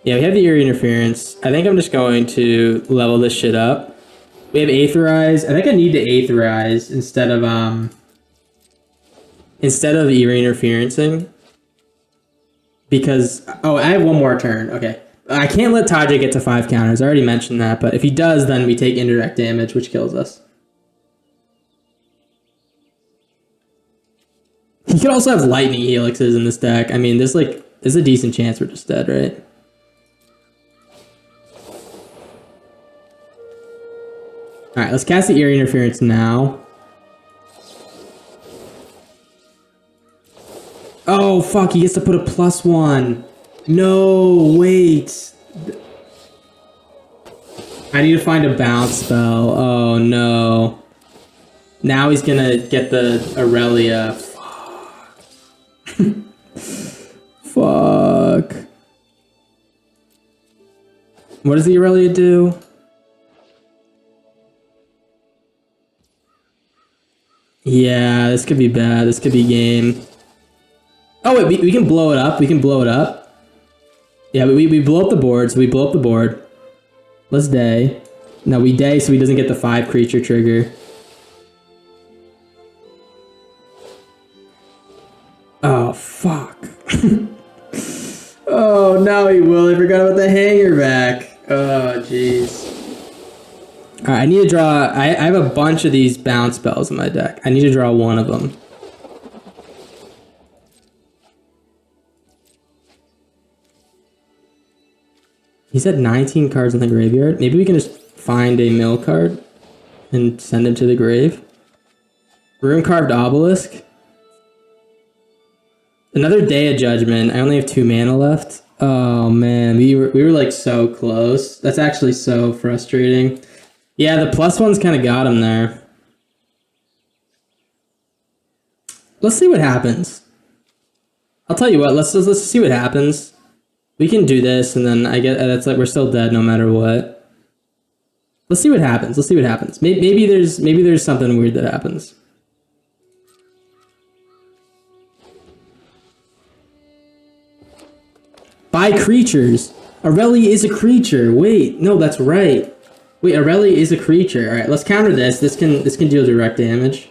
Yeah, we have the Eerie Interference. I think I'm just going to level this shit up. We have Aetherize. I think I need to Aetherize instead of Eerie Interferencing. Because, oh, I have one more turn. Okay. I can't let Tajik get to 5 counters. I already mentioned that, but if he does, then we take indirect damage, which kills us. He could also have Lightning Helixes in this deck. I mean, there's a decent chance we're just dead, right? Alright, let's cast the Eerie Interference now. Oh, fuck, he gets to put a +1. No, wait. I need to find a bounce spell. Oh, no. Now he's gonna get the Aurelia. Fuck. What does the Aurelia do? Yeah, this could be bad. This could be game. Oh, wait, we can blow it up. We can blow it up. Yeah, we blow up the board, so we blow up the board. Let's day. No, we day so he doesn't get the 5 creature trigger. Oh, fuck. Oh, now he will. I forgot about the hanger back. Oh, jeez. Alright, I need to draw... I have a bunch of these bounce spells in my deck. I need to draw one of them. He's at 19 cards in the graveyard. Maybe we can just find a mill card and send him to the grave. Rune Carved Obelisk. Another Day of Judgment. I only have 2 mana left. Oh man, we were like so close. That's actually so frustrating. Yeah, the +1's kind of got him there. Let's see what happens. I'll tell you what. Let's see what happens. We can do this, and then I get that's like we're still dead no matter what. Let's see what happens. Let's see what happens. Maybe there's something weird that happens. Buy creatures. Areli is a creature. Wait, no, that's right. Wait, Areli is a creature. All right, let's counter this. This can deal direct damage.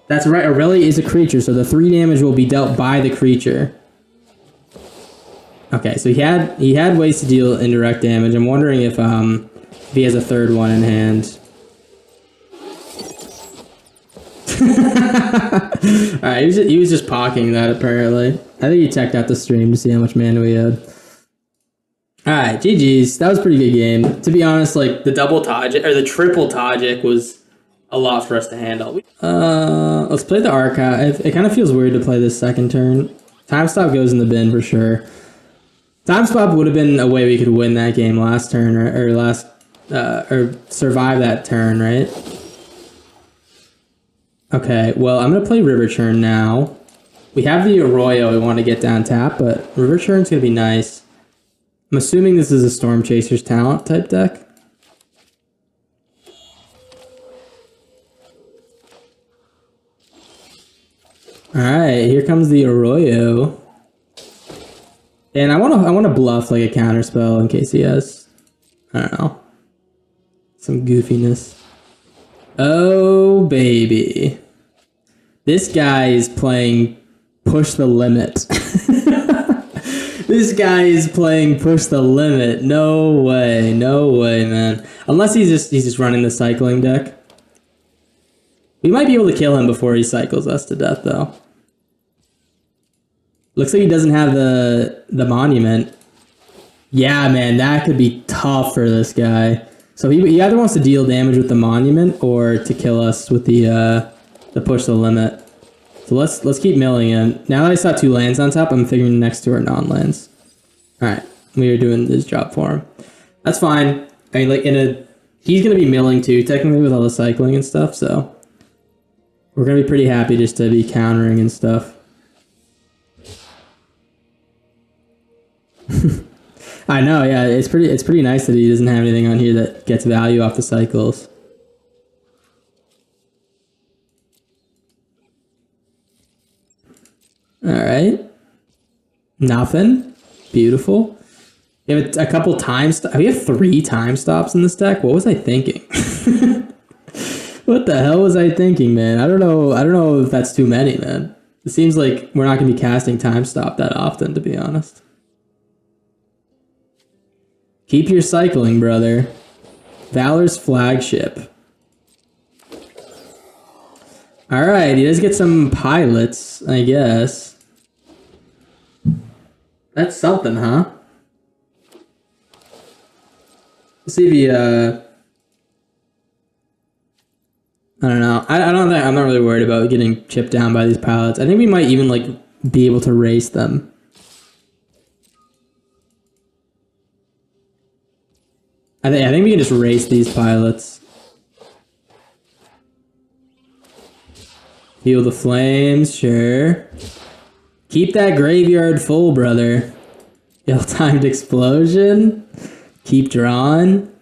That's right. Areli is a creature, so the 3 damage will be dealt by the creature. Okay, so he had ways to deal indirect damage. I'm wondering if he has a 3rd one in hand. Alright, he was just pocking that apparently. I think he checked out the stream to see how much mana we had. Alright, GG's. That was a pretty good game. To be honest, like the double Tajic or the triple Tajic was a lot for us to handle. Let's play the Archive. It kind of feels weird to play this 2nd turn. Time Stop goes in the bin for sure. Time Stop would have been a way we could win that game last turn or survive that turn, right? Okay, well, I'm going to play River Churn now. We have the Arroyo we want to get down tap, but River Churn's going to be nice. I'm assuming this is a Storm Chaser's Talent type deck. Alright, here comes the Arroyo. And I want to bluff like a counterspell in case he has, I don't know, some goofiness. Oh, baby. This guy is playing Push the Limit. This guy is playing Push the Limit. No way, man. Unless he's just running the cycling deck. We might be able to kill him before he cycles us to death, though. Looks like he doesn't have the monument. Yeah, man, that could be tough for this guy. So he either wants to deal damage with the monument or to kill us with the Push the Limit. So let's keep milling him. Now that I saw 2 lands on top, I'm figuring next to our non-lands. All right, we are doing this job for him. That's fine. I mean, like he's gonna be milling too, technically with all the cycling and stuff. So we're gonna be pretty happy just to be countering and stuff. I know, yeah, it's pretty nice that he doesn't have anything on here that gets value off the cycles. All right, nothing. Beautiful. We have a couple times. We have 3 time stops in this deck. What was I thinking? What the hell was I thinking, man? I don't know if that's too many, man. It seems like we're not gonna be casting time stop that often, to be honest. Keep your cycling, brother. Valor's Flagship. Alright, he does get some pilots, I guess. That's something, huh? Let's see if he, I don't know. I'm not really worried about getting chipped down by these pilots. I think we might even, like, be able to race them. I think we can just race these pilots. Heal the flames, sure. Keep that graveyard full, brother. Ill-timed explosion. Keep drawing.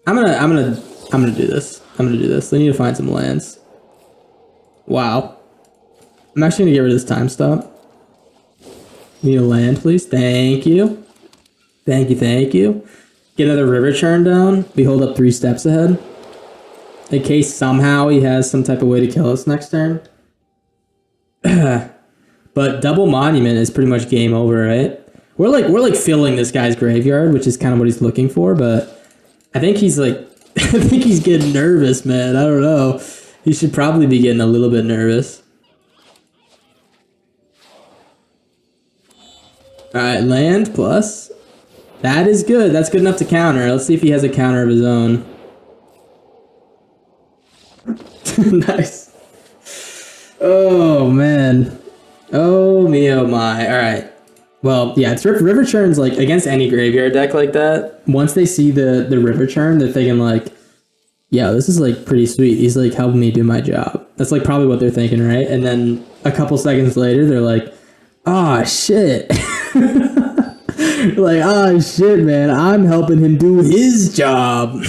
I'm gonna do this. They need to find some lands. Wow. I'm actually gonna get rid of this time stop. Need a land, please. Thank you. Thank you. Get another River Churn down. We hold up 3 steps ahead. In case somehow he has some type of way to kill us next turn. But double monument is pretty much game over, right? We're like filling this guy's graveyard, which is kind of what he's looking for, but I think he's like I think he's getting nervous, man. I don't know. He should probably be getting a little bit nervous. Alright, land plus. That is good. That's good enough to counter. Let's see if he has a counter of his own. Nice. Oh, man. Oh, me, oh, my. Alright. Well, yeah, it's river churn's like against any graveyard deck like that. Once they see the river churn, they're thinking like, yeah, this is like pretty sweet. He's like helping me do my job. That's like probably what they're thinking, right? And then a couple seconds later, they're like, oh shit. Like, oh shit, man, I'm helping him do his job.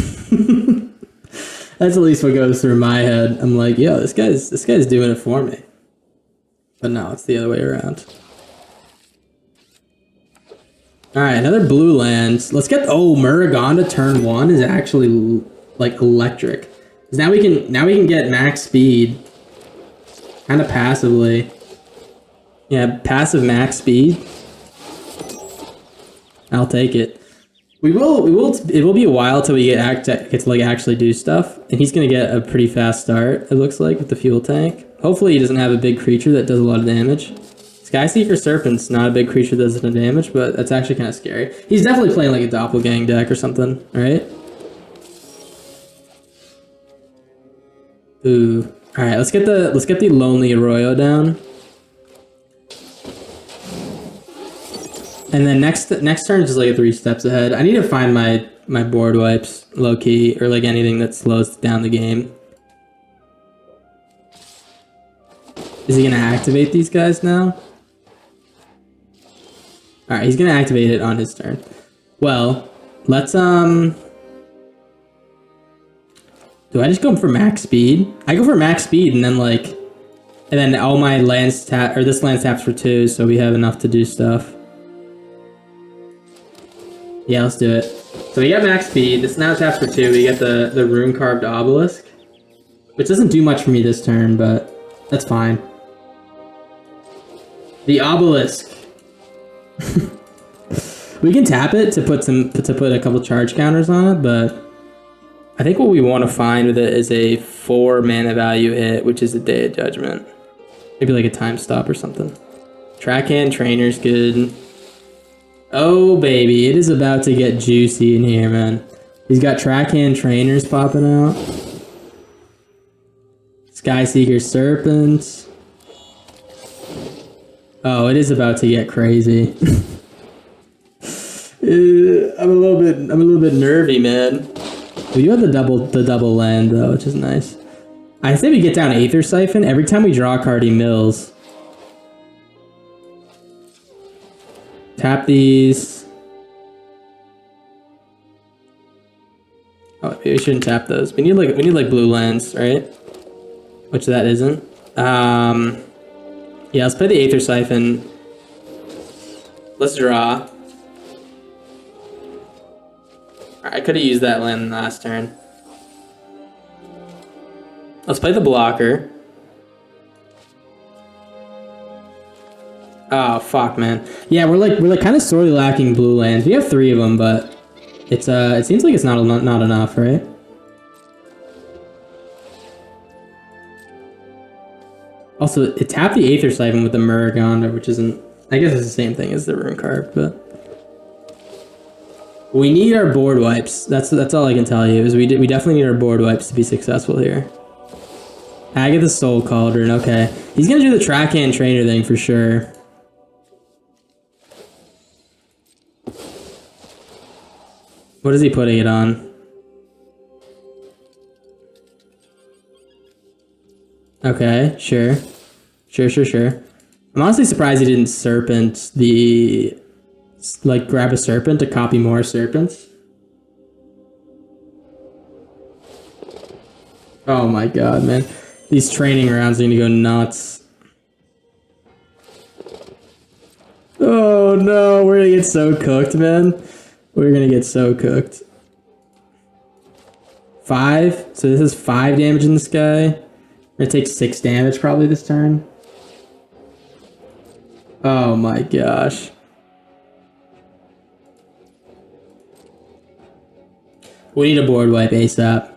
That's at least what goes through my head. I'm like, yo, this guy's doing it for me. But no, it's the other way around. Alright, another blue land. Let's get... Oh, Muragonda turn 1 is actually, like, electric. Now we can get max speed. Kind of passively. Yeah, passive max speed. I'll take it. It will be a while till we get to like, actually do stuff. And he's going to get a pretty fast start, it looks like, with the fuel tank. Hopefully he doesn't have a big creature that does a lot of damage. Skyseeker Serpent's not a big creature that does a ton of damage, but that's actually kind of scary. He's definitely playing like a doppelgang deck or something, right? Ooh. Alright, let's get the Lonely Arroyo down. And then next turn is just like 3 steps ahead. I need to find my board wipes, low key, or like anything that slows down the game. Is he gonna activate these guys now? Alright, he's gonna activate it on his turn. Well, let's do I just go for max speed? I go for max speed and then all my lands tap, or this land taps for 2, so we have enough to do stuff. Yeah, let's do it. So we got max speed, this now taps for 2, we get the rune carved obelisk. Which doesn't do much for me this turn, but that's fine. The obelisk. We can tap it to put a couple charge counters on it, but I think what we want to find with it is a 4 mana value hit, which is a Day of Judgment. Maybe like a time stop or something. Trackhand Trainer's good. Oh baby, it is about to get juicy in here, man. He's got Trackhand Trainers popping out. Skyseeker Serpent. Oh, it is about to get crazy. I'm a little bit nervy, man. Well, you have the double land though, which is nice. I say we get down Aether Siphon. Every time we draw a card, he mills. Tap these. Oh, maybe we shouldn't tap those. We need like blue lands, right? Which that isn't. Yeah, let's play the Aether Siphon. Let's draw. I could have used that land last turn. Let's play the blocker. Oh fuck, man. Yeah, we're like kind of sorely lacking blue lands. We have 3 of them, but it seems like it's not enough, right? Also, it tapped the Aether Siphon with the Muragonda, which isn't... I guess it's the same thing as the rune card, but... We need our board wipes. That's all I can tell you, is we definitely need our board wipes to be successful here. Agatha Soul Cauldron, okay. He's gonna do the Trackhand Trainer thing for sure. What is he putting it on? Okay, sure. Sure. I'm honestly surprised he didn't Serpent the... Like, grab a Serpent to copy more Serpents. Oh my god, man. These training rounds are gonna go nuts. Oh no, we're gonna get so cooked, man. We're gonna get so cooked. 5? So this is 5 damage in this guy. We're gonna take 6 damage probably this turn. Oh my gosh. We need a board wipe ASAP.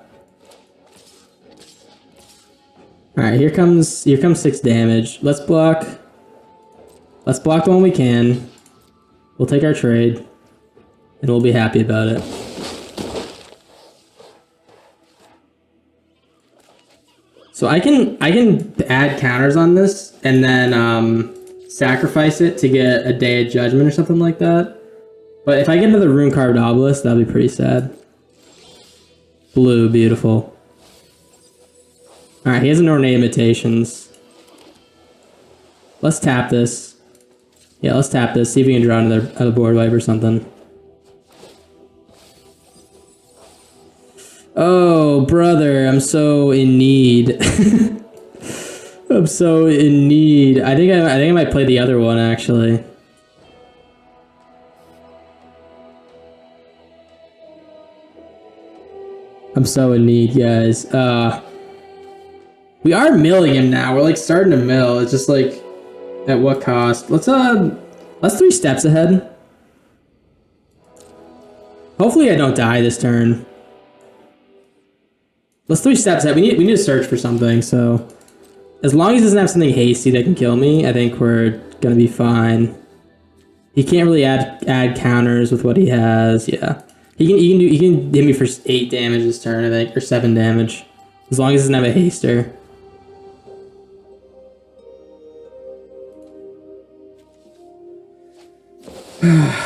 Alright, here comes 6 damage. Let's block. Let's block the one we can. We'll take our trade. And we'll be happy about it. So I can add counters on this and then sacrifice it to get a Day of Judgment or something like that. But if I get another rune carved obelisk, that'll be pretty sad. Blue, beautiful. Alright, he has an Ornate Imitations. Let's tap this. Yeah, let's tap this. See if we can draw another board wipe or something. Oh, brother, I'm so in need. I'm so in need. I think I might play the other one, actually. I'm so in need, guys. We are milling him now. We're like starting to mill. It's just like, at what cost? Let's 3 steps ahead. Hopefully I don't die this turn. Let's 3 steps ahead. We need to search for something, so as long as he doesn't have something hasty that can kill me, I think we're gonna be fine. He can't really add counters with what he has. Yeah. He can hit me for 8 damage this turn, I think, or 7 damage. As long as he doesn't have a haster.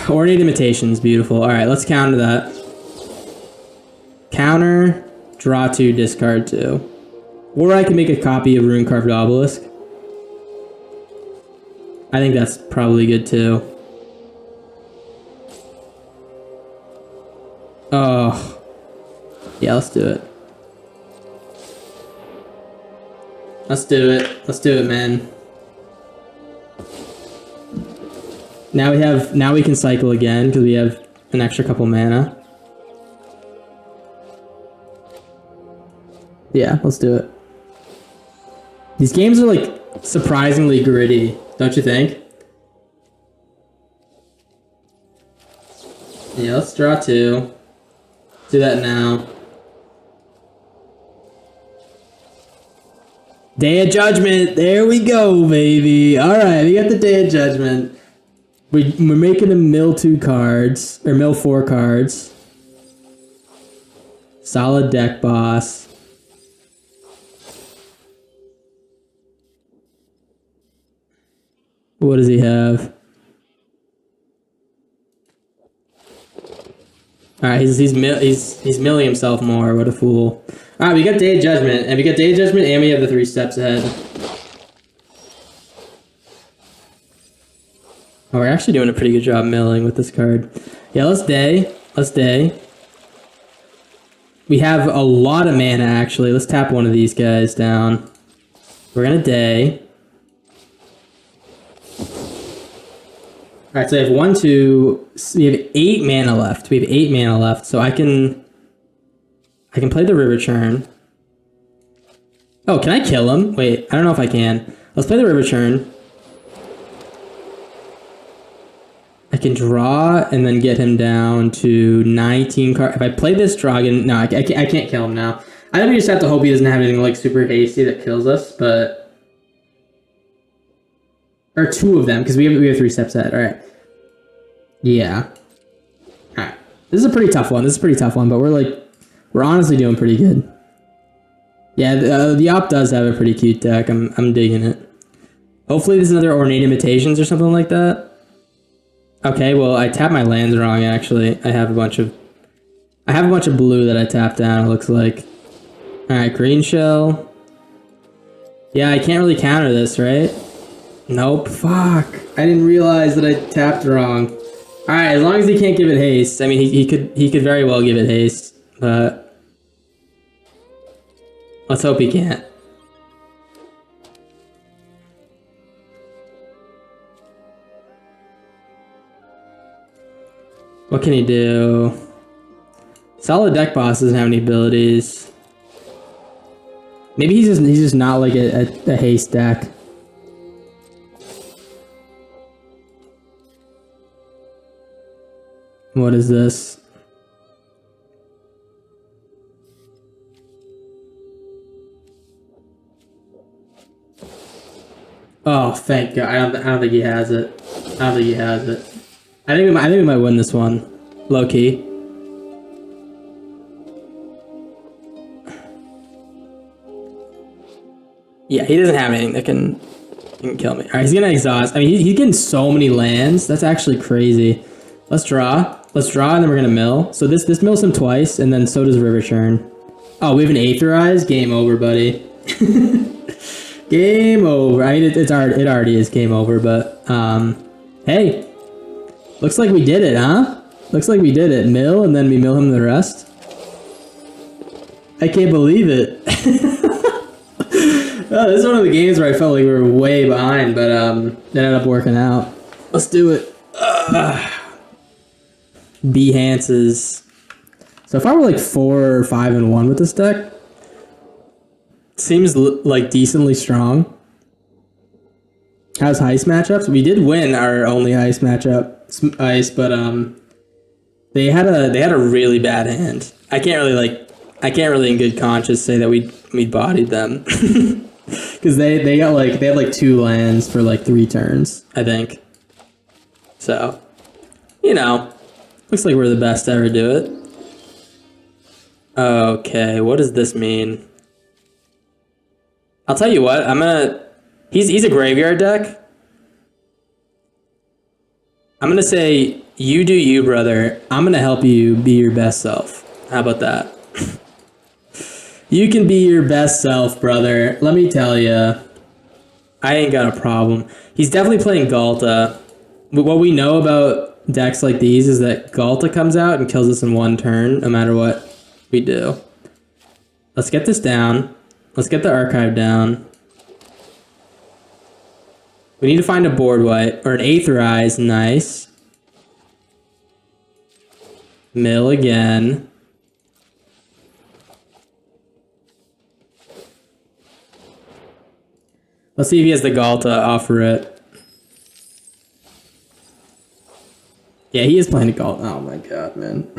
Ornate Imitations, beautiful. Alright, let's counter that. Counter, draw 2, discard 2. Or I can make a copy of Rune Carved Obelisk. I think that's probably good too. Oh. Yeah, let's do it. Let's do it. Let's do it, man. Now we can cycle again because we have an extra couple mana. Yeah, let's do it. These games are like surprisingly gritty, don't you think? Yeah, let's draw 2. Do that now. Day of Judgment! There we go, baby! Alright, we got the Day of Judgment. We're making him mill 2 cards, or mill 4 cards. Solid deck boss. What does he have? Alright, he's milling himself more. What a fool. Alright, we got Day of Judgment, and we got Day of Judgment, and we have the 3 steps ahead. Oh, we're actually doing a pretty good job milling with this card. Yeah, let's day. Let's day. We have a lot of mana, actually. Let's tap one of these guys down. We're gonna day. Alright, so we have 1, 2... We have 8 mana left. We have 8 mana left, so I can play the River Churn. Oh, can I kill him? Wait, I don't know if I can. Let's play the River Churn. I can draw and then get him down to 19 cards. If I play this dragon... No, I can't kill him now. I think we just have to hope he doesn't have anything like super hasty that kills us, but... Or 2 of them, because we have 3 steps ahead. Alright. Yeah. Alright. This is a pretty tough one. But we're honestly doing pretty good. Yeah, the op does have a pretty cute deck. I'm digging it. Hopefully there's another Ornate Imitations or something like that. Okay, well I tapped my lands wrong actually. I have a bunch of blue that I tapped down, it looks like. Alright, green shell. Yeah, I can't really counter this, right? Nope, fuck. I didn't realize that I tapped wrong. Alright, as long as he can't give it haste. I mean, he could very well give it haste, but... Let's hope he can't. What can he do? Solid deck boss doesn't have any abilities. Maybe he's just not like a haste deck. What is this? Oh, thank God. I don't think he has it. I don't think he has it. I think we might win this one. Low key. Yeah, he doesn't have anything that can kill me. All right, he's gonna exhaust. I mean, he's getting so many lands. That's actually crazy. Let's draw. Let's draw, and then we're gonna mill. So this mills him twice, and then so does River Churn. Oh, we have an Aetherize? Game over, buddy. Game over. I mean, it already is game over, but hey, looks like we did it, huh? Looks like we did it. Mill, and then we mill him the rest. I can't believe it. Oh, this is one of the games where I felt like we were way behind, but it ended up working out. Let's do it. Behance's. So if I were like 4 or 5-1 with this deck, seems like decently strong. How's Heist matchups? We did win our only Heist matchup, but they had a really bad hand. I can't really in good conscience say that we bodied them. Because they had like 2 lands for like 3 turns, I think. So, you know, looks like we're the best to ever do it. Okay, what does this mean? I'll tell you what, he's a graveyard deck. I'm gonna say, you do you, brother. I'm gonna help you be your best self. How about that? You can be your best self, brother. Let me tell you, I ain't got a problem. He's definitely playing Galta. What we know about decks like these is that Galta comes out and kills us in 1 turn, no matter what we do. Let's get this down. Let's get the archive down. We need to find a board wipe, or an Aetherize, nice. Mill again. Let's see if he has the Galta to offer it. Yeah, he is playing a Galta. Oh my god, man.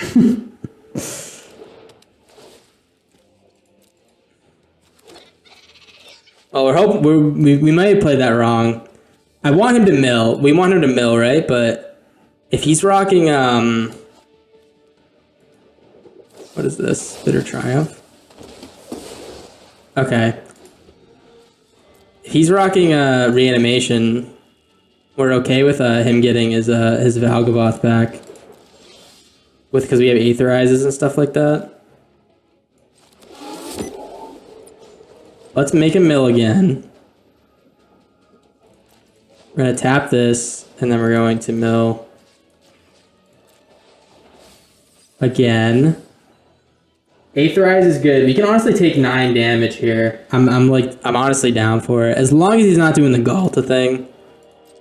Well, we're hoping we might have played that wrong. I want him to mill. We want him to mill, right? But if he's rocking what is this? Bitter Triumph? Okay. If he's rocking Reanimation, we're okay with him getting his Valgavoth back. Because we have Aetherizes and stuff like that. Let's make him mill again. We're going to tap this, and then we're going to mill again. Aetherize is good. We can honestly take 9 damage here. I'm honestly down for it. As long as he's not doing the Galta thing,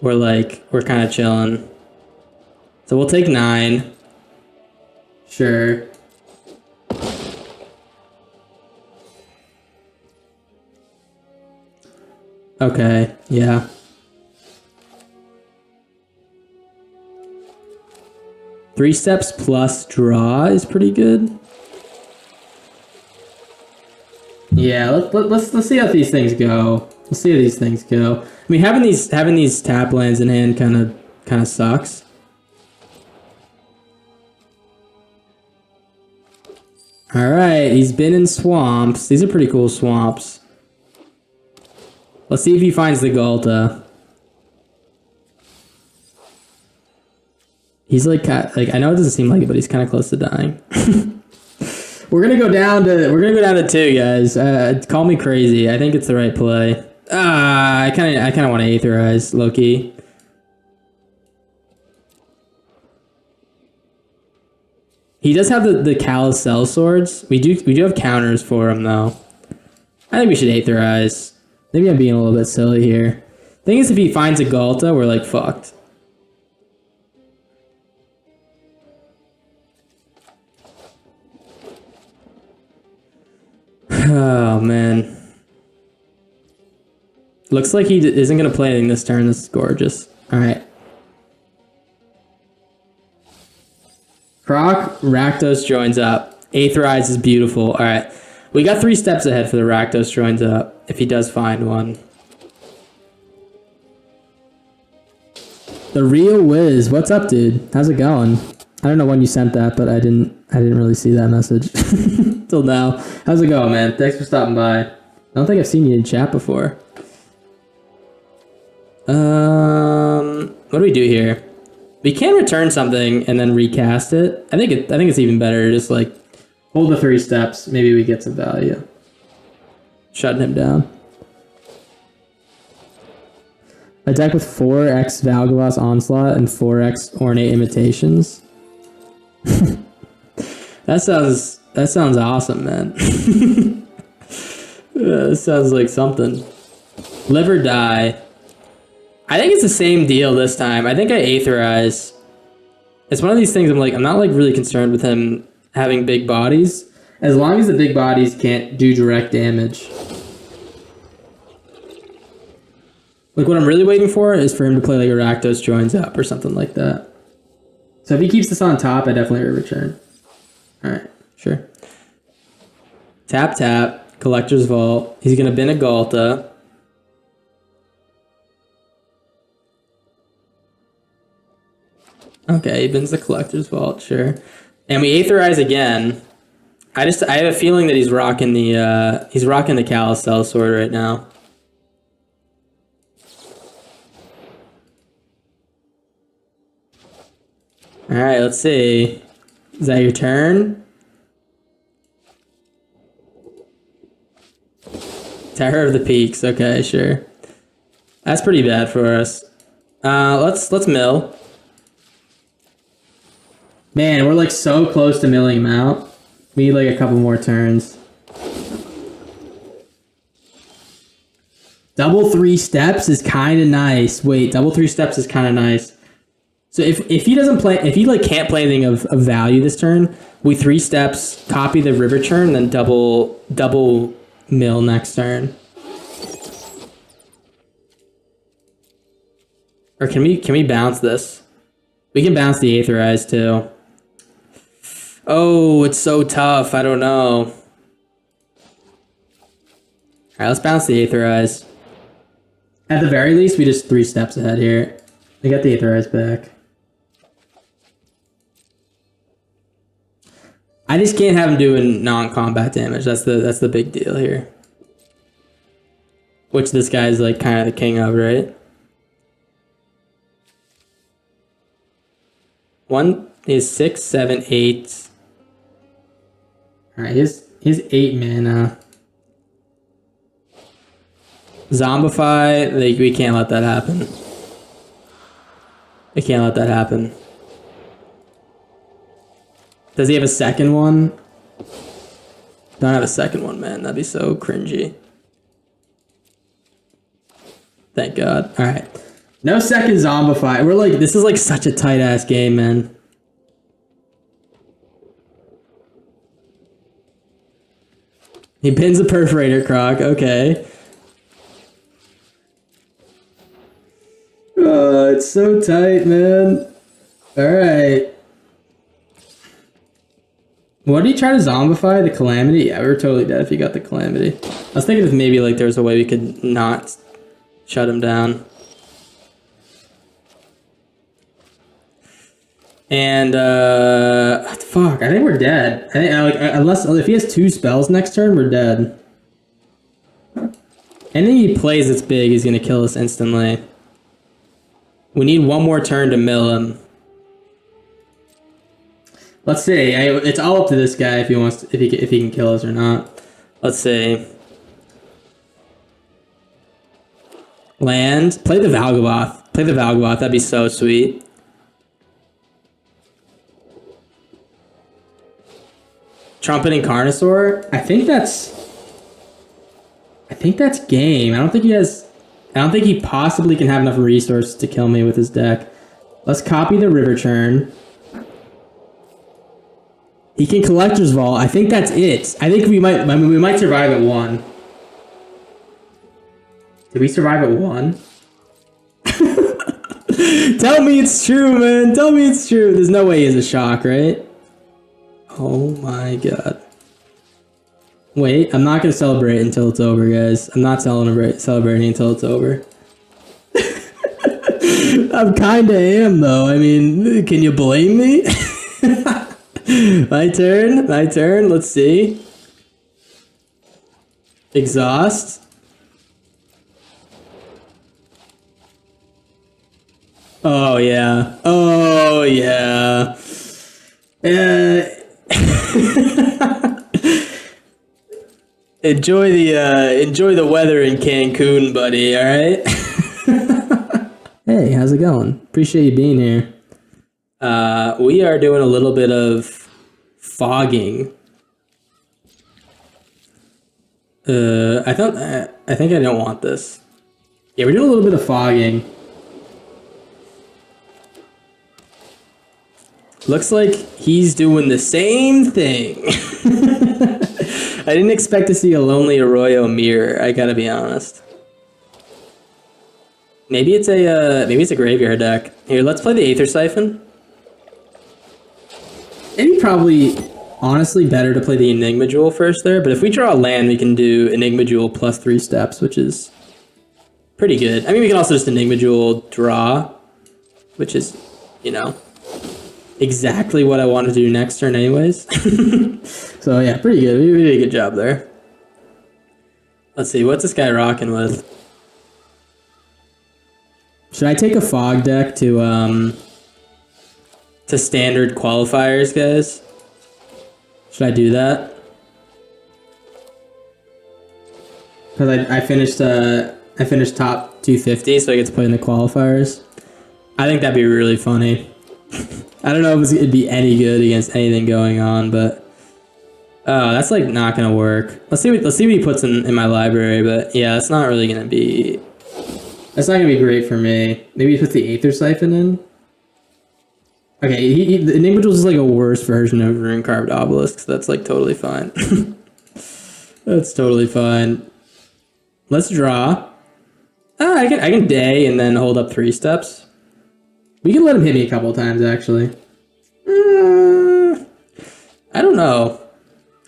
we're kind of chilling. So we'll take 9. Sure. Okay, yeah. Three steps plus draw is pretty good. Yeah, let's see how these things go. Let's see how these things go. I mean, having these tap lands in hand kind of sucks. All right, he's been in swamps. These are pretty cool swamps. Let's see if he finds the Galta. He's like I know it doesn't seem like it, but he's kind of close to dying. We're gonna go down to 2, guys. Call me crazy. I think it's the right play. I kind of want to Aetherize, low-key. He does have the Callous Cell Swords. We do have counters for him though. I think we should Aetherize. Maybe I'm being a little bit silly here. Thing is, if he finds a Galta, we're like fucked. Oh man. Looks like he isn't gonna play anything this turn. This is gorgeous. All right. Croc, Rakdos joins up. Aetherize is beautiful. All right. We got 3 steps ahead for the Rakdos joins up, if he does find one. The real Wiz. What's up, dude? How's it going? I don't know when you sent that, but I didn't really see that message till now. How's it going, man? Thanks for stopping by. I don't think I've seen you in chat before. What do we do here? We can return something and then recast it. I think it's even better to just like hold the 3 steps. Maybe we get some value. Shutting him down. A deck with 4x Valgavoss Onslaught and 4x Ornate Imitations. That sounds awesome, man. That sounds like something. Live or Die. I think it's the same deal this time. I think I Aetherize. It's one of these things I'm not like really concerned with him having big bodies, as long as the big bodies can't do direct damage. Like what I'm really waiting for is for him to play like a Rakdos joins up or something like that. So if he keeps this on top, I definitely return. Alright, sure. Tap, tap, Collector's Vault. He's going to bin a Galta. Okay, he bins the Collector's Vault, sure. And we Aetherize again. I have a feeling that he's rocking the Calistel sword right now. Alright, let's see. Is that your turn? Terror of the Peaks. Okay, sure. That's pretty bad for us. Let's mill. Man, we're like so close to milling him out. We need like a couple more turns. Double 3 steps is kind of nice. Wait, double 3 steps is kind of nice. So if he doesn't play, if he like can't play anything of value this turn, we 3 steps, copy the river turn, then double mill next turn. Or can we bounce this? We can bounce the Aetherize too. Oh, it's so tough. I don't know. All right, let's bounce the Aetherize. At the very least, we just 3 steps ahead here. We got the Aetherize back. I just can't have him doing non-combat damage. That's the big deal here. Which this guy's like kind of the king of, right? One is 6, 7, 8. All right, he's 8 mana. Zombify, like we can't let that happen. We can't let that happen. Does he have a second one? Don't have a second one, man. That'd be so cringy. Thank God. All right. No second Zombify. We're like, this is like such a tight ass game, man. He pins a Perforator Croc. Okay. Oh, it's so tight, man. All right. What did he try to zombify? The Calamity? Yeah, we were totally dead if he got the Calamity. I was thinking if maybe like there was a way we could not shut him down. And fuck, I think we're dead. I think unless if he has 2 spells next turn, we're dead. Anything he plays that's big, he's gonna kill us instantly. We need 1 more turn to mill him. Let's see. It's all up to this guy if he wants to, if he can kill us or not. Let's see. Land. Play the Valgavoth. Play the Valgavoth. That'd be so sweet. Trumpeting Carnosaur. I think that's game. I don't think he possibly can have enough resources to kill me with his deck. Let's copy the River Churn. He can Collector's Vault. I think that's it. I think we might survive at 1. Did we survive at 1? Tell me it's true, man. Tell me it's true. There's no way he has a shock, right? Oh my God. Wait, I'm not going to celebrate until it's over, guys. I'm not celebrating until it's over. I'm kinda am though. I mean, can you blame me? My turn. My turn. Let's see. Exhaust. Oh yeah. Oh yeah. Enjoy the weather in Cancun, buddy. All right. Hey, how's it going? Appreciate you being here. We are doing a little bit of fogging. I think I don't want this. Yeah, we're doing a little bit of fogging. Looks like he's doing the same thing. I didn't expect to see a Lonely Arroyo mirror, I gotta be honest. Maybe it's a graveyard deck. Here, let's play the Aether Siphon. Maybe probably, honestly, better to play the Enigma Jewel first there, but if we draw a land, we can do Enigma Jewel plus 3 steps, which is pretty good. I mean, we can also just Enigma Jewel draw, which is, you know, exactly what I want to do next turn anyways. So yeah, pretty good. We did a good job there. Let's see, what's this guy rocking with? Should I take a fog deck to standard qualifiers, guys? Should I do that? Because I finished top 250, so I get to play in the qualifiers. I think that'd be really funny. I don't know if it'd be any good against anything going on, but oh, that's like not gonna work. Let's see what he puts in my library, but yeah, that's not really gonna be. That's not gonna be great for me. Maybe he puts the Aether Siphon in. Okay, the Enigma Jewel is like a worse version of Rune Carved Obelisk, so that's like totally fine. That's totally fine. Let's draw. Ah, I can day and then hold up 3 steps. We can let him hit me a couple of times, actually. I don't know.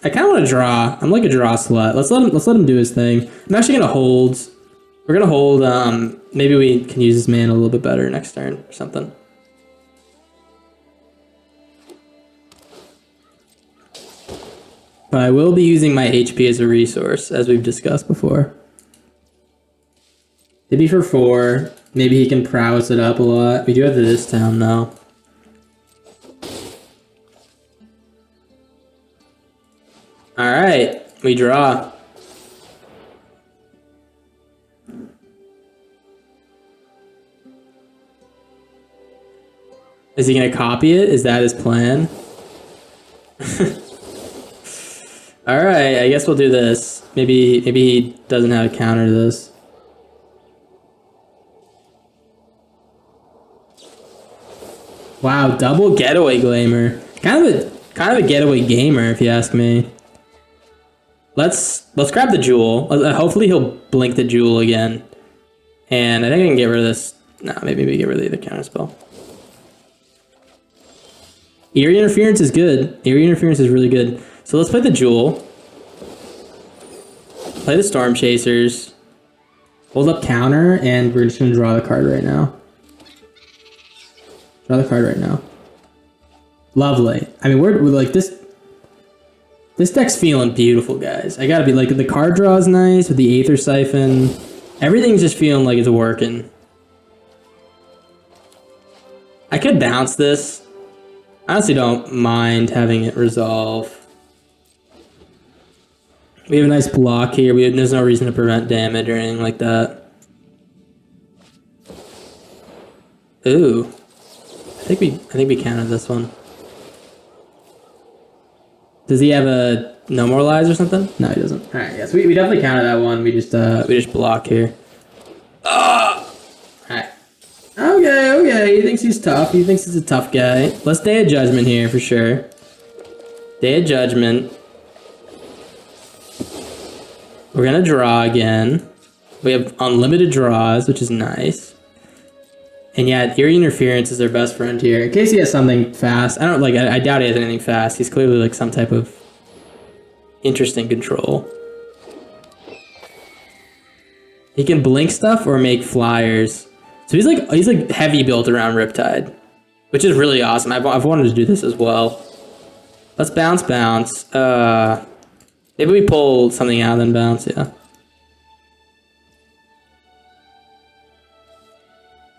I kind of want to draw. I'm like a draw slut. Let's let him do his thing. I'm actually gonna hold. We're gonna hold. Maybe we can use his mana a little bit better next turn or something. But I will be using my HP as a resource, as we've discussed before. Maybe for 4. Maybe he can prowess it up a lot. We do have this town now. Alright, we draw. Is he gonna copy it? Is that his plan? Alright, I guess we'll do this. Maybe he doesn't have a counter to this. Wow, double Getaway Glamour. Kind of a getaway gamer, if you ask me. Let's grab the Jewel. Hopefully he'll blink the Jewel again. And I think I can get rid of this. No, maybe we get rid of the counter spell. Eerie Interference is good. Eerie Interference is really good. So let's play the Jewel. Play the Storm Chasers. Hold up counter, and we're just gonna draw the card right now. Draw the card right now. Lovely. I mean, we're like this. This deck's feeling beautiful, guys. I gotta be like, the card draw is nice with the Aether Siphon. Everything's just feeling like it's working. I could bounce this. I honestly don't mind having it resolve. We have a nice block here. There's no reason to prevent damage or anything like that. Ooh. I think we counted this one. Does he have a no more lies or something? No, he doesn't. All right, yes, we definitely counted that one. We just block here. Oh! All right. Okay. He thinks he's tough. He thinks he's a tough guy. Let's Day of Judgment here for sure. Day of Judgment. We're gonna draw again. We have unlimited draws, which is nice. And yeah, Eerie Interference is their best friend here. In case he has something fast. I doubt he has anything fast. He's clearly like some type of interesting control. He can blink stuff or make flyers. So he's like heavy built around Riptide, which is really awesome. I've wanted to do this as well. Let's bounce. Maybe we pull something out and then bounce, yeah.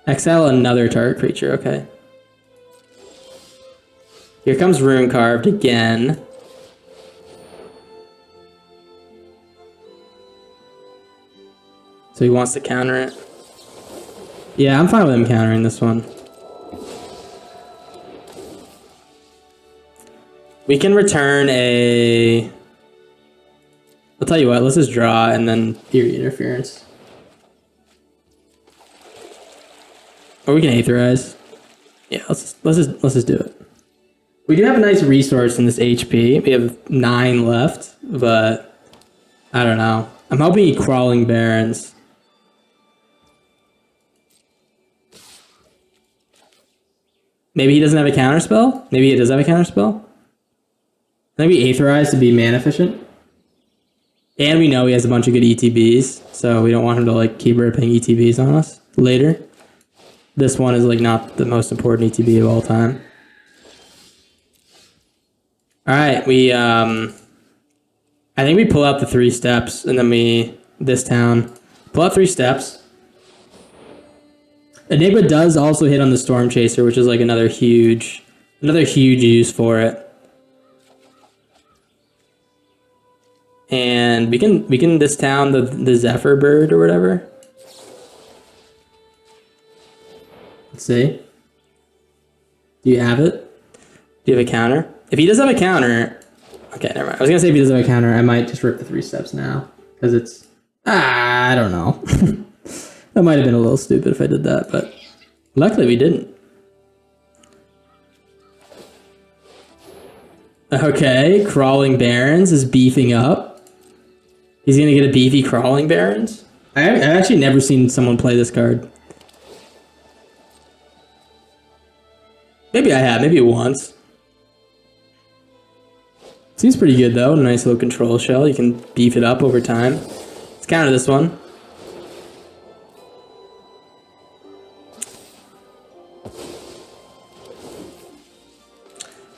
Exile another target creature, okay. Here comes Rune Carved again. So he wants to counter it. Yeah, I'm fine with him countering this one. We can return a... I'll tell you what, let's just draw and then Eerie Interference. Or we can Aetherize. Yeah, let's just do it. We do have a nice resource in this HP. We have 9 left, but I don't know. I'm hoping he Crawling Barrens. Maybe he doesn't have a counterspell? Maybe he does have a counterspell? Maybe Aetherize to be mana efficient. And we know he has a bunch of good ETBs, so we don't want him to like keep ripping ETBs on us later. This one is like not the most important ETB of all time. Alright, we I think we pull out the 3 steps and then this town. Pull out 3 steps. Enigma does also hit on the Storm Chaser, which is like another huge use for it. And we can discount the Zephyr Bird or whatever. Let's see. Do you have it? Do you have a counter? If he does have a counter, okay, never mind. I was gonna say if he does have a counter, I might just rip the 3 steps now because it's I don't know. That might have been a little stupid if I did that, but luckily we didn't. Okay, Crawling Barrens is beefing up. He's gonna get a beefy Crawling Barrens. I've actually never seen someone play this card. Maybe I have, maybe once. Seems pretty good though, nice little control shell. You can beef it up over time. Let's counter this one.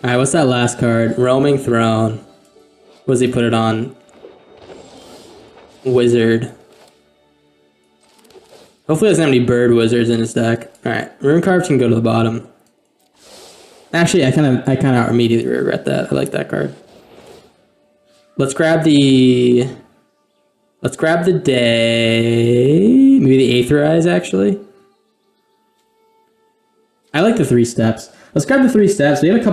Alright, what's that last card? Roaming Throne. What does he put it on? Wizard. Hopefully he doesn't have any bird wizards in his deck. Alright, Rune Carved can go to the bottom. Actually, I kinda immediately regret that. I like that card. Let's grab the day. Maybe the Aetherize, actually. I like the 3 steps. Let's grab the 3 steps. We have a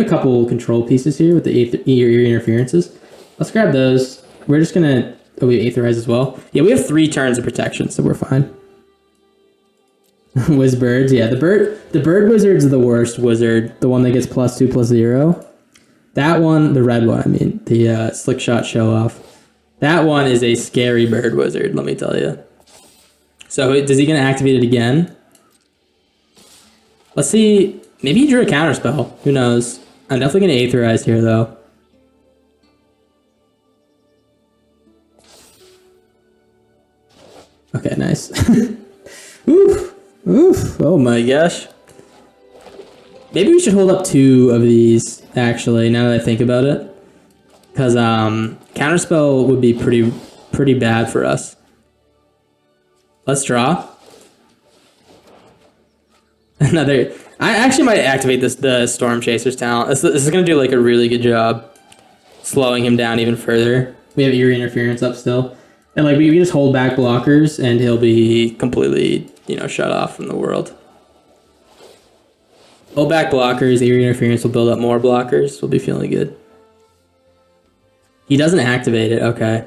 couple control pieces here with the Eerie Interferences. Let's grab those. We're just gonna we have Aetherize as well. Yeah, we have 3 turns of protection, so we're fine. Wizbirds, yeah, the bird wizard's the worst wizard. The one that gets +2/+0. That one, the red one, I mean, the Slick Shot Show Off. That one is a scary bird wizard, let me tell you. So, is he gonna activate it again? Let's see. Maybe he drew a counterspell. Who knows? I'm definitely gonna Aetherize here, though. Okay, nice. Oof. Oof. Oh my gosh. Maybe we should hold up 2 of these, actually, now that I think about it. Because counterspell would be pretty bad for us. Let's draw. Another... I actually might activate the Storm Chaser's talent. This is going to do like a really good job slowing him down even further. We have Eerie Interference up still. And like we can just hold back blockers and he'll be completely, shut off from the world. Hold back blockers, Eerie Interference will build up more blockers. We'll be feeling good. He doesn't activate it, okay.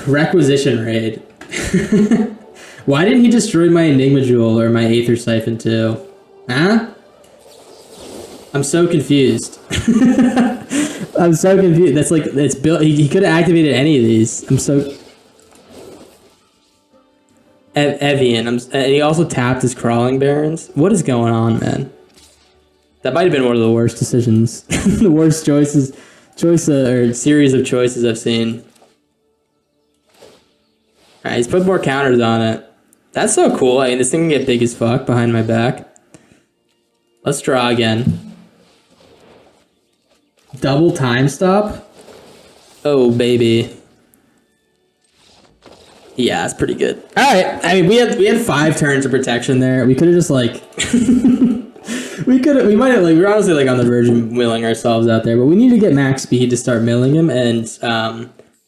Requisition Raid. Why didn't he destroy my Enigma Jewel or my Aether Siphon too? Huh? I'm so confused. I'm so confused. That's like, it's built. He could have activated any of these. I'm so... Evian. And he also tapped his Crawling Barrens. What is going on, man? That might have been one of the worst decisions. The worst or series of choices I've seen. Alright, he's put more counters on it. That's so cool. I mean, this thing can get big as fuck behind my back. Let's draw again. Double time stop? Oh, baby. Yeah, it's pretty good. Alright, I mean, we had 5 turns of protection there. We could have just, like... we might have, like, we're honestly, like, on the verge of milling ourselves out there, but we need to get max speed to start milling him, and,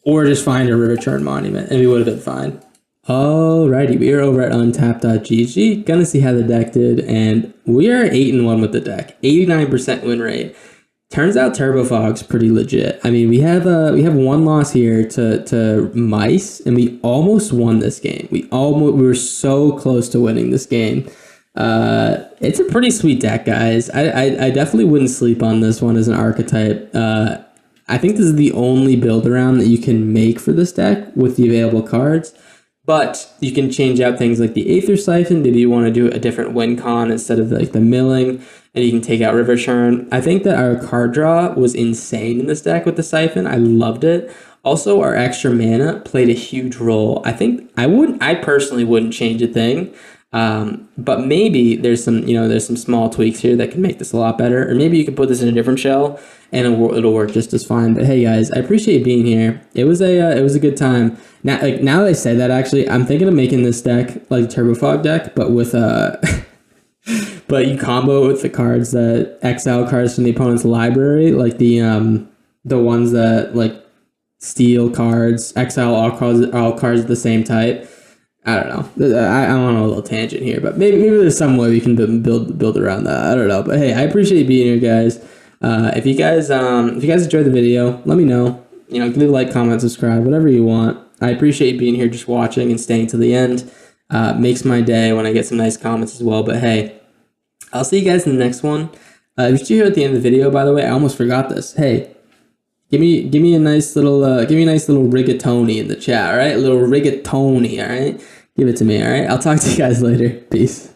or just find a river turn monument, and we would have been fine. Alrighty, we are over at untap.gg, gonna see how the deck did, and we are 8-1 with the deck, 89% win rate. Turns out TurboFog's pretty legit. I mean, we have one loss here to Mice, and we almost won this game. We were so close to winning this game. It's a pretty sweet deck, guys. I definitely wouldn't sleep on this one as an archetype. I think this is the only build around that you can make for this deck with the available cards. But you can change out things like the Aether Siphon. Maybe you want to do a different win con instead of like the milling, and you can take out River Churn. I think that our card draw was insane in this deck with the Siphon. I loved it. Also, our extra mana played a huge role. I personally wouldn't change a thing. But maybe there's some small tweaks here that can make this a lot better, or maybe you can put this in a different shell and it'll work just as fine. But hey guys, I appreciate being here. It was a good time. Now that I say that, actually, I'm thinking of making this deck like TurboFog deck, but with but you combo it with the cards that exile cards from the opponent's library, like the ones that like steal cards, exile all cards of the same type. I don't know. I'm on a little tangent here, but maybe there's some way we can build around that. I don't know. But hey, I appreciate being here, guys. If you guys enjoyed the video, let me know. Leave a like, comment, subscribe, whatever you want. I appreciate being here, just watching and staying to the end. Makes my day when I get some nice comments as well. But hey, I'll see you guys in the next one. If you're here at the end of the video, by the way, I almost forgot this. Hey, give me a nice little rigatoni in the chat, all right? A little rigatoni, all right? Give it to me, all right? I'll talk to you guys later. Peace.